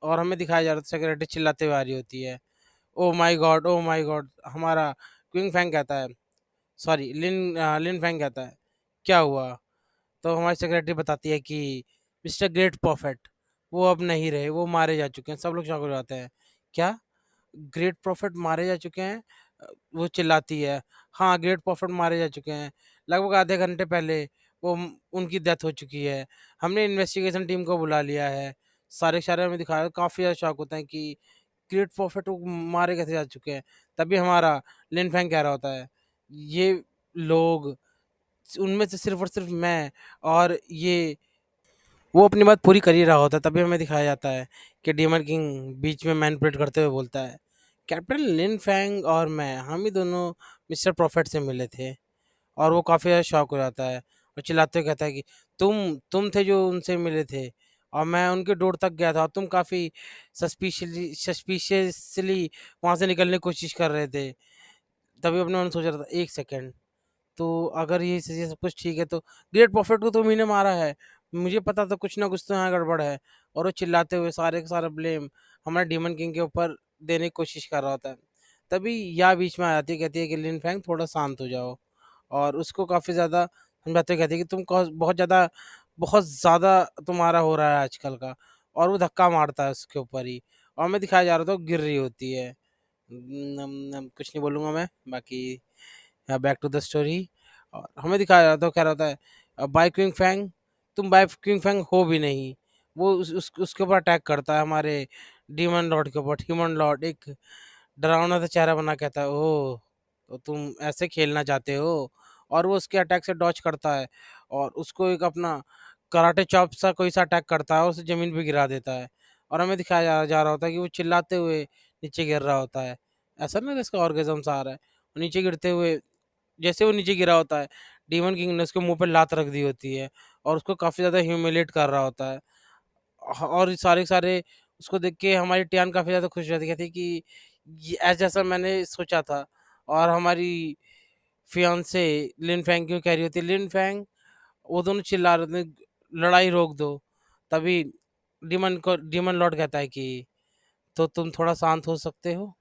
और हमें दिखाया जा रहा था सेक्रेटरी चिल्लाते हुए आ रही होती है, oh my God, oh my God. हमारा क्विंग फैंग कहता है, सॉरी लिन फैंग कहता है, क्या हुआ? तो हमारी सेक्रेटरी बताती है कि मिस्टर ग्रेट प्रॉफिट वो अब नहीं रहे, वो मारे जा चुके हैं। सब लोग शॉक हो जाते हैं, क्या ग्रेट प्रॉफिट मारे जा चुके हैं? वो चिल्लाती है, हाँ ग्रेट प्रॉफिट मारे जा चुके हैं, लगभग आधे घंटे पहले उनकी डेथ हो चुकी है। हमने इन्वेस्टिगेशन टीम को बुला लिया है। सारे सारे हमें दिखाया, काफ़ी ज़्यादा शॉक होता है कि ग्रेट प्रॉफिट वो मारे कैसे जा चुके हैं। तभी हमारा लिन फैंग कह रहा होता है, ये लोग, उनमें से सिर्फ और सिर्फ मैं, और ये वो अपनी बात पूरी कर ही रहा होता है। तभी हमें दिखाया जाता है कि डीमन किंग बीच में मैनिपुलेट करते हुए बोलता है, कैप्टन लिन फैंग और मैं, हम ही दोनों मिस्टर प्रॉफिट से मिले थे। और वो काफ़ी ज़्यादा शॉक हो जाता है और चिल्लाते हुए कहता है कि तुम थे जो उनसे मिले थे, और मैं उनके डोर तक गया था, और तुम काफ़ी सस्पिशियसली वहाँ से निकलने की कोशिश कर रहे थे। तभी अपने मन में सोच रहा था, एक सेकेंड, तो अगर ये सब कुछ ठीक है तो ग्रेट प्रॉफिट को तो उन्हीं ने मारा है। मुझे पता था कुछ ना कुछ तो यहाँ गड़बड़ है। और वो चिल्लाते हुए सारे का सारा ब्लेम हमारे डीमन किंग के ऊपर देने की कोशिश कर रहा होता है। तभी या बीच में आ जाती है, कहती है कि लिन फैंग थोड़ा शांत हो जाओ, और उसको काफ़ी ज़्यादा समझाते हुए कहती है कि बहुत ज़्यादा तुम्हारा हो रहा है आजकल का। और वो धक्का मारता है उसके ऊपर ही, और मैं दिखाया जा रहा था वो गिर रही होती है। कुछ नहीं बोलूँगा मैं बाकी। Back to the story. और हमें दिखाया जाता है, कह रहा होता है बाय क्विंग फैंग, तुम बाय क्विंग फैंग हो भी नहीं। वो उसके ऊपर अटैक करता है, हमारे डीमन लॉर्ड के ऊपर। डीमन लॉर्ड एक डरावना सा चेहरा बना कहता है, ओह तो तुम ऐसे खेलना चाहते हो। और वो उसके अटैक से डॉच करता है, और उसको एक अपना कराटे चॉप सा कोई सा अटैक करता है और उसे ज़मीन पे गिरा देता है। और हमें दिखाया जा रहा होता है कि वो चिल्लाते हुए नीचे गिर रहा होता है। ऐसा ना इसका ऑर्गेज़म सा आ रहा है। वो नीचे गिरते हुए, जैसे वो नीचे गिरा होता है, डीमन किंग ने उसके मुँह पे लात रख दी होती है, और उसको काफ़ी ज़्यादा ह्यूमिलिएट कर रहा होता है। और ये सारे के सारे उसको देख के हमारी टियान काफ़ी ज़्यादा खुश रहती, कहती है कि ये जैसा मैंने सोचा था। और हमारी फियांसे लिन फैंग क्यों कह रही होती है, लिन फैंग वो दोनों चिल्ला रहे थे, लड़ाई रोक दो। तभी डीमन लॉर्ड कहता है कि तो तुम थोड़ा शांत हो सकते हो।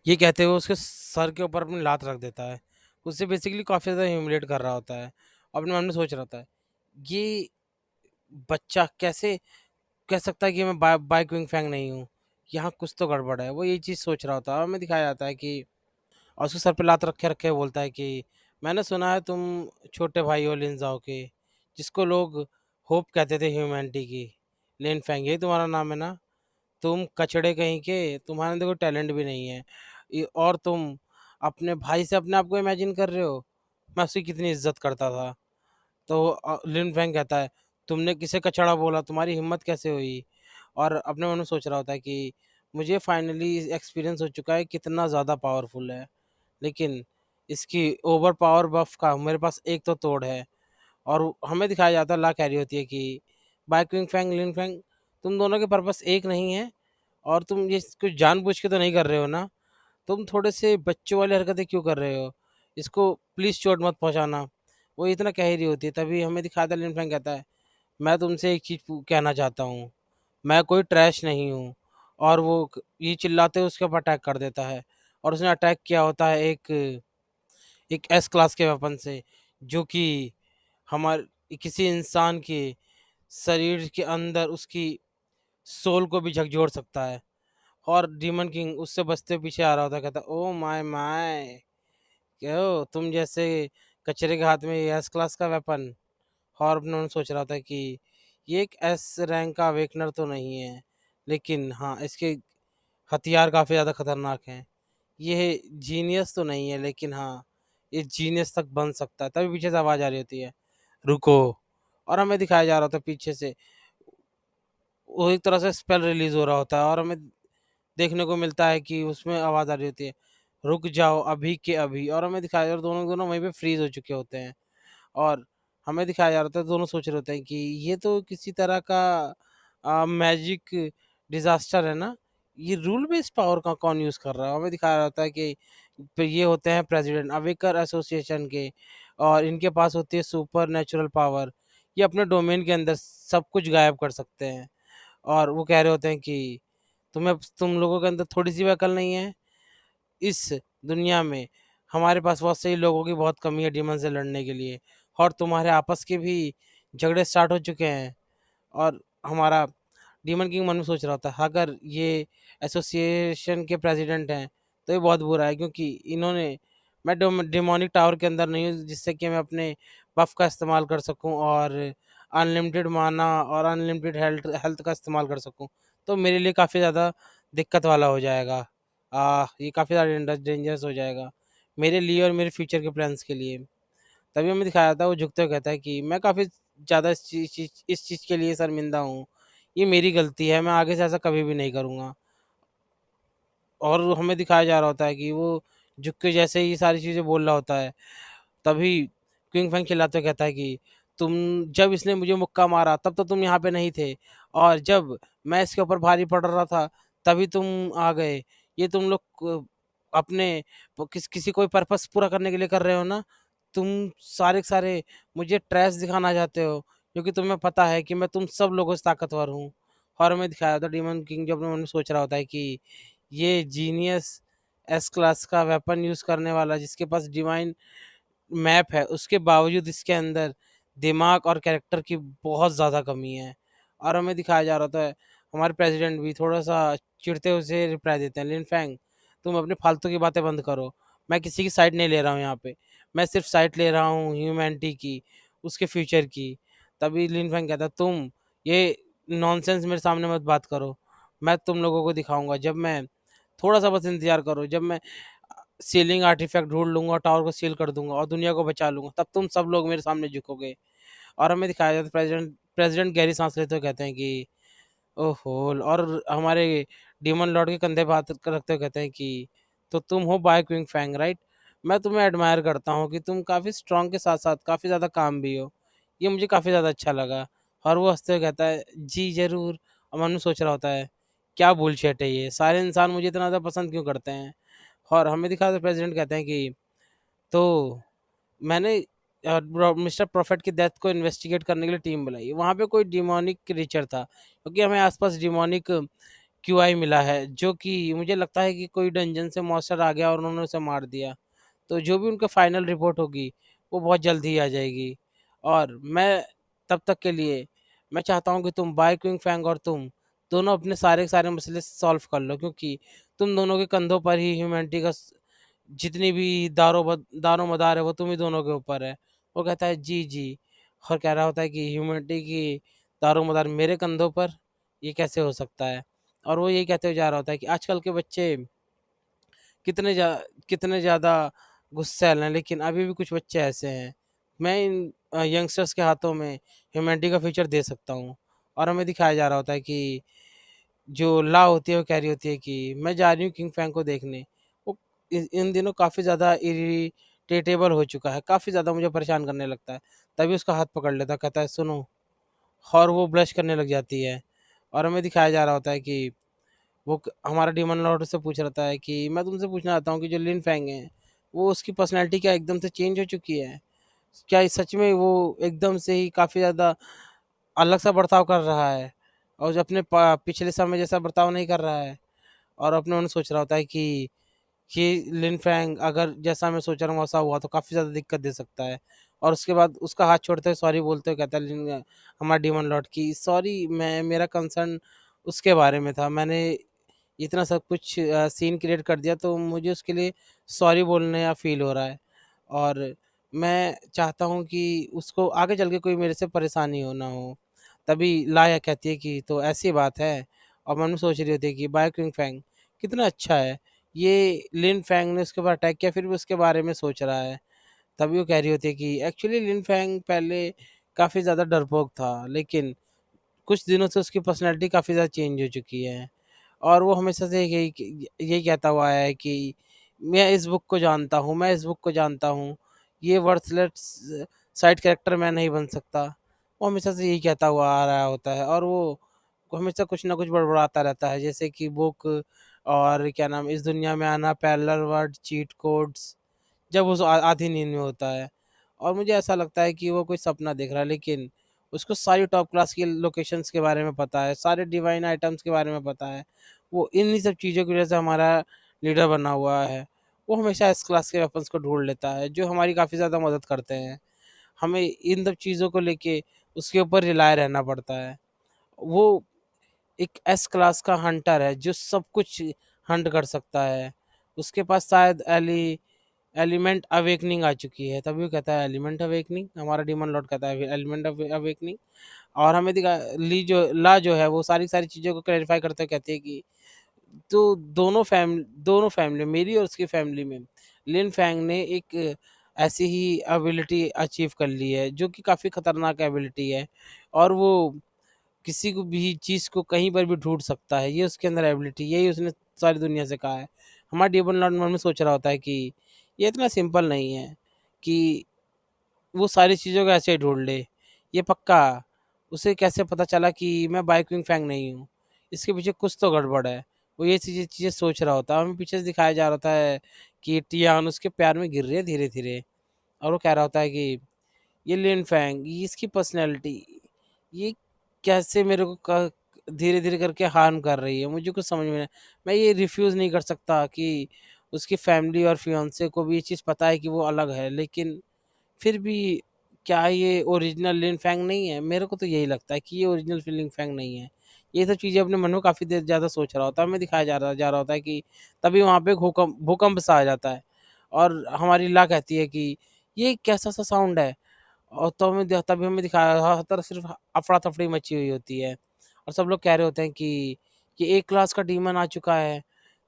ये कहते हुए उसके सर के ऊपर अपनी लात रख देता है। उससे बेसिकली काफ़ी ज़्यादा ह्यूमिलेट कर रहा होता है। अपने मन में सोच रहा होता है, ये बच्चा कैसे कह सकता है कि मैं बाइक विंग फैंग नहीं हूँ, यहाँ कुछ तो गड़बड़ है। वो ये चीज़ सोच रहा होता है और हमें दिखाया जाता है कि और उसके सर पे लात रखे रखे बोलता है कि मैंने सुना है तुम छोटे भाई हो लिनजाओ के, जिसको लोग होप कहते थे ह्यूमैनिटी की। लिन फैंग यही तुम्हारा नाम है ना? तुम कचड़े कहीं के, तुम्हारे अंदर कोई टैलेंट भी नहीं है। और तुम अपने भाई से अपने आप को इमेजिन कर रहे हो। मैं उसकी कितनी इज्जत करता था। तो लिन फैंग कहता है, तुमने किसे कचड़ा बोला, तुम्हारी हिम्मत कैसे हुई? और अपने मन में सोच रहा होता है कि मुझे फाइनली एक्सपीरियंस हो चुका है कितना ज़्यादा पावरफुल है, लेकिन इसकी ओवर पावर बफ का मेरे पास एक तो तोड़ है। और हमें दिखाया जाता है, ला कैरी होती है कि बाइकिंग फैंग लिन फैंग, तुम दोनों के पर्पस एक नहीं है। और तुम ये कुछ जानबूझ के तो नहीं कर रहे हो ना? तुम थोड़े से बच्चों वाली हरकतें क्यों कर रहे हो? इसको प्लीज़ चोट मत पहुंचाना। वो इतना कह ही रही होती है, तभी हमें दिखाता है लिन फैंग कहता है, मैं तुमसे एक चीज़ कहना चाहता हूँ, मैं कोई ट्रैश नहीं हूँ। और वो ये चिल्लाते हुए उसके ऊपर अटैक कर देता है। और उसने अटैक किया होता है एक एक एस क्लास के वेपन से, जो कि हमारे किसी इंसान के शरीर के अंदर उसकी सोल को भी झकझोर सकता है। और डीमन किंग उससे बचते हुए पीछे आ रहा होता है, कहता ओ माय माय, क्यों तुम जैसे कचरे के हाथ में ये एस क्लास का वेपन? और अपने मन में सोच रहा था कि ये एक एस रैंक का अवेकनर तो नहीं है, लेकिन हाँ इसके हथियार काफ़ी ज़्यादा खतरनाक हैं। ये जीनियस तो नहीं है, लेकिन हाँ ये जीनियस तक बन सकता है। तभी पीछे से आवाज़ आ रही होती है, रुको। और हमें दिखाया जा रहा था पीछे से वो एक तरह से स्पेल रिलीज हो रहा होता है। और हमें देखने को मिलता है कि उसमें आवाज़ आ रही होती है, रुक जाओ अभी के अभी। और हमें दिखाया जा रहा है दोनों दोनों वहीं पे फ्रीज हो चुके होते हैं। और हमें दिखाया जा रहा था दोनों सोच रहे होते हैं कि ये तो किसी तरह का मैजिक डिजास्टर है ना, ये रूल बेस्ड पावर का कौन यूज़ कर रहा है? हमें दिखाया जाता है कि फिर ये होते हैं प्रेसिडेंट अवेकर एसोसिएशन के, और इनके पास होती है सुपर नेचुरल पावर। ये अपने डोमेन के अंदर सब कुछ गायब कर सकते हैं। और वो कह रहे होते हैं कि तुम लोगों के अंदर थोड़ी सी भी अकल नहीं है। इस दुनिया में हमारे पास बहुत सही लोगों की बहुत कमी है डीमन से लड़ने के लिए। और तुम्हारे आपस के भी झगड़े स्टार्ट हो चुके हैं। और हमारा डीमन किंग मन में सोच रहा था, अगर ये एसोसिएशन के प्रेसिडेंट हैं तो ये बहुत बुरा है, क्योंकि इन्होंने मैं डिमोनिक टावर के अंदर नहीं हूँ जिससे कि मैं अपने बफ का इस्तेमाल कर सकूं और अनलिमिटेड माना और अनलिमिटेड हेल्थ हेल्थ का इस्तेमाल कर सकूं। तो मेरे लिए काफ़ी ज़्यादा दिक्कत वाला हो जाएगा। ये काफ़ी ज़्यादा डेंजरस हो जाएगा मेरे लिए और मेरे फ्यूचर के प्लान्स के लिए। तभी हमें दिखाया था वो झुकते हुए कहता है कि मैं काफ़ी ज़्यादा इस चीज़ के लिए शर्मिंदा हूँ। ये मेरी गलती है, मैं आगे से ऐसा कभी भी नहीं करूँगा। और हमें दिखाया जा रहा होता है कि वो झुक के जैसे ही ये सारी चीज़ें बोल रहा होता है, तभी क्विंग फैंग चिल्लाते हुए कहता है कि तुम जब इसने मुझे मुक्का मारा तब तो तुम यहाँ पे नहीं थे, और जब मैं इसके ऊपर भारी पड़ रहा था तभी तुम आ गए। ये तुम लोग अपने किसी कोई पर्पस पूरा करने के लिए कर रहे हो ना? तुम सारे के सारे मुझे ट्रैश दिखाना चाहते हो, क्योंकि तुम्हें पता है कि मैं तुम सब लोगों से ताकतवर हूँ। और हमें दिखाया था डीमन किंग जो अपने मन में सोच रहा होता है कि ये जीनियस एस क्लास का वेपन यूज़ करने वाला जिसके पास डिवाइन मैप है, उसके बावजूद इसके अंदर दिमाग और कैरेक्टर की बहुत ज़्यादा कमी है। और हमें दिखाया जा रहा था हमारे प्रेसिडेंट भी थोड़ा-सा चिढ़ते हुए उसे रिप्लाई देते हैं, लिन फेंग तुम अपनी फालतू की बातें बंद करो। मैं किसी की साइड नहीं ले रहा हूँ यहाँ पे। मैं सिर्फ़ साइड ले रहा हूँ ह्यूमैनिटी की, उसके फ्यूचर की। तभी लिन फेंग कहता है, तुम ये नॉनसेंस मेरे सामने मत बात करो। मैं तुम लोगों को दिखाऊँगा जब मैं थोड़ा-सा बस इंतज़ार करो, जब मैं सीलिंग आर्टिफैक्ट ढूँढ लूँगा, टावर को सील कर दूँगा और दुनिया को बचा लूँगा, तब तुम सब लोग मेरे सामने झुकोगे। और हमें दिखाया जाता है प्रेज़िडेंट प्रेज़िडेंट गहरी साँस लेते हुए कहते हैं कि ओहो! और हमारे डीमन लॉर्ड के कंधे पे हाथ रखते हुए कहते हैं कि तो तुम हो बाइक विंग फैंग, राइट? मैं तुम्हें एडमायर करता हूँ कि तुम काफ़ी स्ट्रॉन्ग के साथ-साथ काफ़ी ज़्यादा काम भी हो। ये मुझे काफ़ी ज़्यादा अच्छा लगा। और वो हँसते हुए कहता है, जी ज़रूर। और मन में सोच रहा होता है, क्या बुलशिट है ये, सारे इंसान मुझे इतना ज़्यादा पसंद क्यों करते हैं? और हमें दिखा तो प्रेज़िडेंट कहते हैं कि तो मैंने मिस्टर प्रोफेट की डेथ को इन्वेस्टिगेट करने के लिए टीम बुलाई। वहाँ पे कोई डिमोनिक क्रीचर था, क्योंकि हमें आसपास डिमोनिक क्यूआई मिला है, जो कि मुझे लगता है कि कोई डंजन से मॉन्स्टर आ गया और उन्होंने उसे मार दिया। तो जो भी उनका फाइनल रिपोर्ट होगी वो बहुत जल्द ही आ जाएगी। और मैं तब तक के लिए मैं चाहता हूँ कि तुम बाय क्विंग फैंग और तुम दोनों अपने सारे के सारे मसले सॉल्व कर लो, क्योंकि तुम दोनों के कंधों पर ही ह्यूमैनिटी का जितनी भी दारो मदार है वो तुम ही दोनों के ऊपर है। वो कहता है जी जी, और कह रहा होता है कि ह्यूमैनिटी की दारो मदार मेरे कंधों पर, ये कैसे हो सकता है। और वो यही कहते हुए जा रहा होता है कि आजकल के बच्चे कितने जा कितने ज़्यादा गुस्सैल हैं, लेकिन अभी भी कुछ बच्चे ऐसे हैं। मैं इन यंगस्टर्स के हाथों में ह्यूमैनिटी का फ्यूचर दे सकता हूँ। और हमें दिखाया जा रहा होता है कि जो ला होती है वो कह रही होती है कि मैं जा रही हूँ किंग फैंग को देखने। वो इन दिनों काफ़ी ज़्यादा इरिटेटेबल हो चुका है, काफ़ी ज़्यादा मुझे परेशान करने लगता है। तभी उसका हाथ पकड़ लेता है, कहता है सुनो, और वो ब्लश करने लग जाती है। और हमें दिखाया जा रहा होता है कि हमारा डीमन लॉर्ड से पूछ रहा है कि मैं तुमसे पूछना चाहता हूँ कि जो लिन फैंग है वो उसकी पर्सनैलिटी क्या एकदम से चेंज हो चुकी है? क्या इस सच में वो एकदम से ही काफ़ी ज़्यादा अलग सा बर्ताव कर रहा है, और जो अपने पिछले समय जैसा बर्ताव नहीं कर रहा है? और अपने मन में सोच रहा होता है कि लिन फैंग अगर जैसा मैं सोच रहा हूँ वैसा हुआ तो काफ़ी ज़्यादा दिक्कत दे सकता है। और उसके बाद उसका हाथ छोड़ते हुए सॉरी बोलते हुए कहता है हमारा डीमन लॉर्ड की सॉरी, मैं मेरा कंसर्न उसके बारे में था, मैंने इतना सब कुछ सीन क्रिएट कर दिया, तो मुझे उसके लिए सॉरी बोलने या फील हो रहा है। और मैं चाहता हूँ कि उसको आगे चल के कोई मेरे से परेशानी हो ना हो। तभी लाया कहती है कि तो ऐसी बात है। और मन में सोच रही होती है कि बाय क्विंग फैंग कितना अच्छा है, ये लिन फैंग ने उसके ऊपर अटैक किया फिर भी उसके बारे में सोच रहा है। तभी वो कह रही होती है कि एक्चुअली लिन फैंग पहले काफ़ी ज़्यादा डरपोक था, लेकिन कुछ दिनों से उसकी पर्सनैलिटी काफ़ी ज़्यादा चेंज हो चुकी है। और वो हमेशा से यही कहता हुआ आया है कि मैं इस बुक को जानता हूँ, मैं इस बुक को जानता हूँ, ये वर्थलेस साइड कैरेक्टर मैं नहीं बन सकता। वो हमेशा से यही कहता हुआ आ रहा होता है, और वो हमेशा कुछ ना कुछ बड़बड़ाता रहता है, जैसे कि बुक और क्या नाम इस दुनिया में आना, पैरेलल वर्ल्ड, चीट कोड्स, जब वो आधी नींद में होता है। और मुझे ऐसा लगता है कि वो कोई सपना देख रहा है, लेकिन उसको सारी टॉप क्लास की लोकेशंस के बारे में पता है, सारे डिवाइन आइटम्स के बारे में पता है। वो इन्हीं सब चीज़ों की वजह से हमारा लीडर बना हुआ है। वो हमेशा एस क्लास के वेपन्स को ढूंढ लेता है, जो हमारी काफ़ी ज़्यादा मदद करते हैं। हमें इन सब चीज़ों को लेके उसके ऊपर रिलाय रहना पड़ता है। वो एक एस क्लास का हंटर है जो सब कुछ हंट कर सकता है। उसके पास शायद एलिमेंट अवेकनिंग आ चुकी है। तभी वो कहता है एलिमेंट अवेकनिंग, हमारा डीमन लॉर्ड कहता है एलिमेंट अवेकनिंग। और हमें दिखा ला जो है वो सारी सारी चीज़ों को क्लैरिफाई करते हुए कहती है कि तो दोनों फैमिली मेरी और उसकी फैमिली में लिन फैंग ने एक ऐसी ही एबिलिटी अचीव कर ली है जो कि काफ़ी खतरनाक एबिलिटी है। और वो किसी को भी चीज़ को कहीं पर भी ढूँढ सकता है, ये उसके अंदर एबिलिटी, यही उसने सारी दुनिया से कहा है। हमारा डेमन लॉर्ड मन में सोच रहा होता है कि ये इतना सिंपल नहीं है कि वो सारी चीज़ों को ऐसे ही ढूँढ ले। ये पक्का उसे कैसे पता चला कि मैं बाइक फैंग नहीं हूँ? इसके पीछे कुछ तो गड़बड़ है। वो ये चीज़ें चीज़ें सोच रहा होता है। हमें पीछे से दिखाया जा रहा होता है कि टियान उसके प्यार में गिर रही है धीरे-धीरे, और वो कह रहा होता है कि ये लिन फैंग, ये इसकी पर्सनैलिटी, ये कैसे मेरे को क धीरे-धीरे करके हार्म कर रही है, मुझे कुछ समझ में नहीं। मैं ये रिफ्यूज़ नहीं कर सकता कि उसकी फैमिली और फियांसे को भी ये चीज़ पता है कि वो अलग है, लेकिन फिर भी क्या ये ओरिजिनल लिन फैंग नहीं है? मेरे को तो यही लगता है कि ये ओरिजिनल लिन फैंग नहीं है। ये सब चीज़ें अपने मन में काफ़ी देर ज़्यादा सोच रहा होता है। हमें दिखाया जा रहा होता है कि तभी वहाँ पे भूकंप सा आ जाता है, और हमारी ला कहती है कि ये कैसा-सा साउंड है? और तो तभी हमें दिखाया हर तरफ सिर्फ अफ़रा-तफ़री मची हुई होती है, और सब लोग कह रहे होते हैं कि ये ए क्लास का डीमन आ चुका है,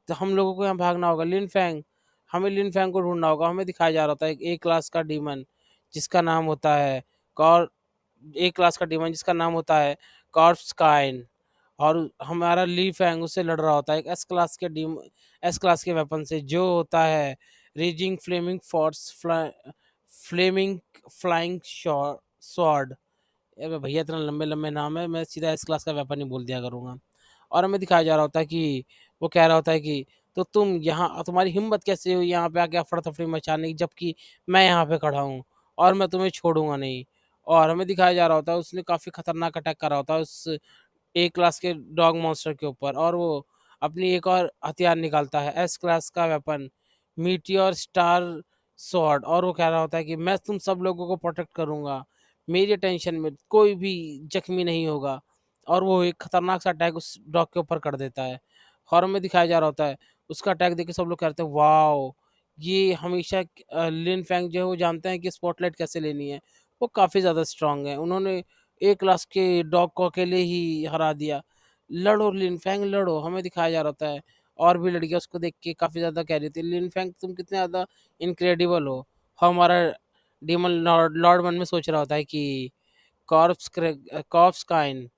तो हम लोगों को यहाँ भागना होगा। लिन फैंग, हमें लिन फैंग को ढूँढना होगा। हमें दिखाया जा रहा होता है एक ए क्लास का डीमन जिसका नाम होता है कॉर ए क्लास का डीमन जिसका नाम होता है कॉर्प्स काइन। और हमारा ली फैंग उससे लड़ रहा होता है एक एस क्लास के वेपन से, जो होता है raising flaming force flaming flying sword. अरे भैया इतना लंबे लंबे नाम है, मैं सीधा एस क्लास का वेपन ही बोल दिया करूँगा। और हमें दिखाया जा रहा होता है कि वो कह रहा होता है कि तो तुम्हारी हिम्मत कैसे हुई यहाँ पे आके अफरा तफरी मचाने की, जबकि मैं यहाँ पे खड़ा हूँ। और मैं तुम्हें छोड़ूँगा नहीं। और हमें दिखाया जा रहा होता है उसने काफ़ी खतरनाक अटैक करा होता है उस ए क्लास के डॉग मॉन्स्टर के ऊपर, और वो अपनी एक और हथियार निकालता है, एस क्लास का वेपन, मीटियोर स्टार स्वॉर्ड, और वो कह रहा होता है कि मैं तुम सब लोगों को प्रोटेक्ट करूँगा, मेरी टेंशन में कोई भी जख्मी नहीं होगा। और वो एक खतरनाक सा अटैक उस डॉग के ऊपर कर देता है। हॉरर में दिखाया जा रहा होता है, उसका अटैक देख के सब लोग कहते हैं वाओ! ये हमेशा लिन फेंग जो है वो जानते हैं कि स्पॉटलाइट कैसे लेनी है। वो काफ़ी ज़्यादा स्ट्रॉन्ग है। उन्होंने ए क्लास के डॉग को अकेले ही हरा दिया। लड़ो लिन फेंग लड़ो, हमें दिखाया जा रहा होता है। और भी लड़कियाँ उसको देख के काफ़ी ज़्यादा कह रही थी, लिन फेंग तुम कितने ज़्यादा इनक्रेडिबल हो। हमारा डीमन लॉर्ड लॉर्ड मन में सोच रहा होता है कि कॉर्प्स काइन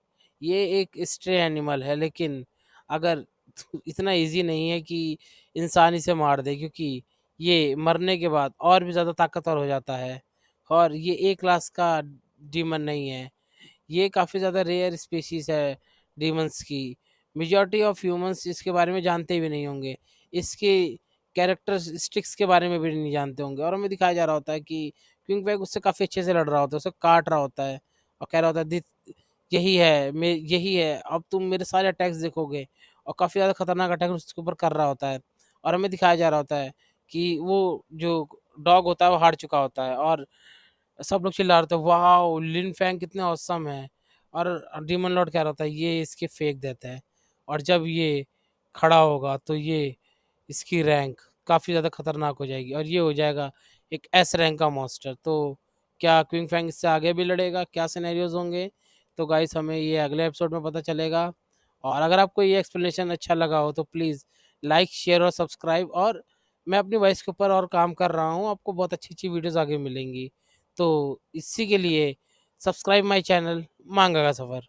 ये एक स्ट्रे एनिमल है, लेकिन अगर इतना ईज़ी नहीं है कि इंसान इसे मार दे, क्योंकि ये मरने के बाद और भी ज़्यादा ताकतवर हो जाता है। और ये ए क्लास का डीमन नहीं है, ये काफ़ी ज़्यादा रेयर स्पीशीज़ है डीमंस की। मेजॉरिटी ऑफ ह्यूमंस इसके बारे में जानते भी नहीं होंगे। इसके कैरेक्टरिस्टिक्स के बारे में भी नहीं जानते होंगे। और हमें दिखाया जा रहा होता है कि क्विंग बैग उससे काफ़ी अच्छे से लड़ रहा होता है, उसे काट रहा होता है और कह रहा होता है यही है, अब तुम मेरे सारे अटैक्स देखोगे। और काफ़ी ज़्यादा खतरनाक अटैक उसके ऊपर कर रहा होता है। और हमें दिखाया जा रहा होता है कि वो जो डॉग होता है वो हार चुका होता है, और सब लोग चिल्ला रहे थे वाओ! लिन फैंग कितने ऑसम है। और डीमन लॉर्ड कह रहा था ये इसके फेंक देता है, और जब ये खड़ा होगा तो ये इसकी रैंक काफ़ी ज़्यादा खतरनाक हो जाएगी, और ये हो जाएगा एक एस रैंक का मॉन्स्टर। तो क्या क्विंग फैंग इससे आगे भी लड़ेगा, क्या सिनेरियोज होंगे, तो गाइस हमें ये अगले एपिसोड में पता चलेगा। और अगर आपको ये एक्सप्लेनेशन अच्छा लगा हो तो प्लीज़ लाइक शेयर और सब्सक्राइब। और मैं अपनी वॉइस के ऊपर और काम कर रहा हूँ, आपको बहुत अच्छी अच्छी वीडियोज़ आगे मिलेंगी। तो इसी के लिए सब्सक्राइब माय चैनल मांगा का सफ़र।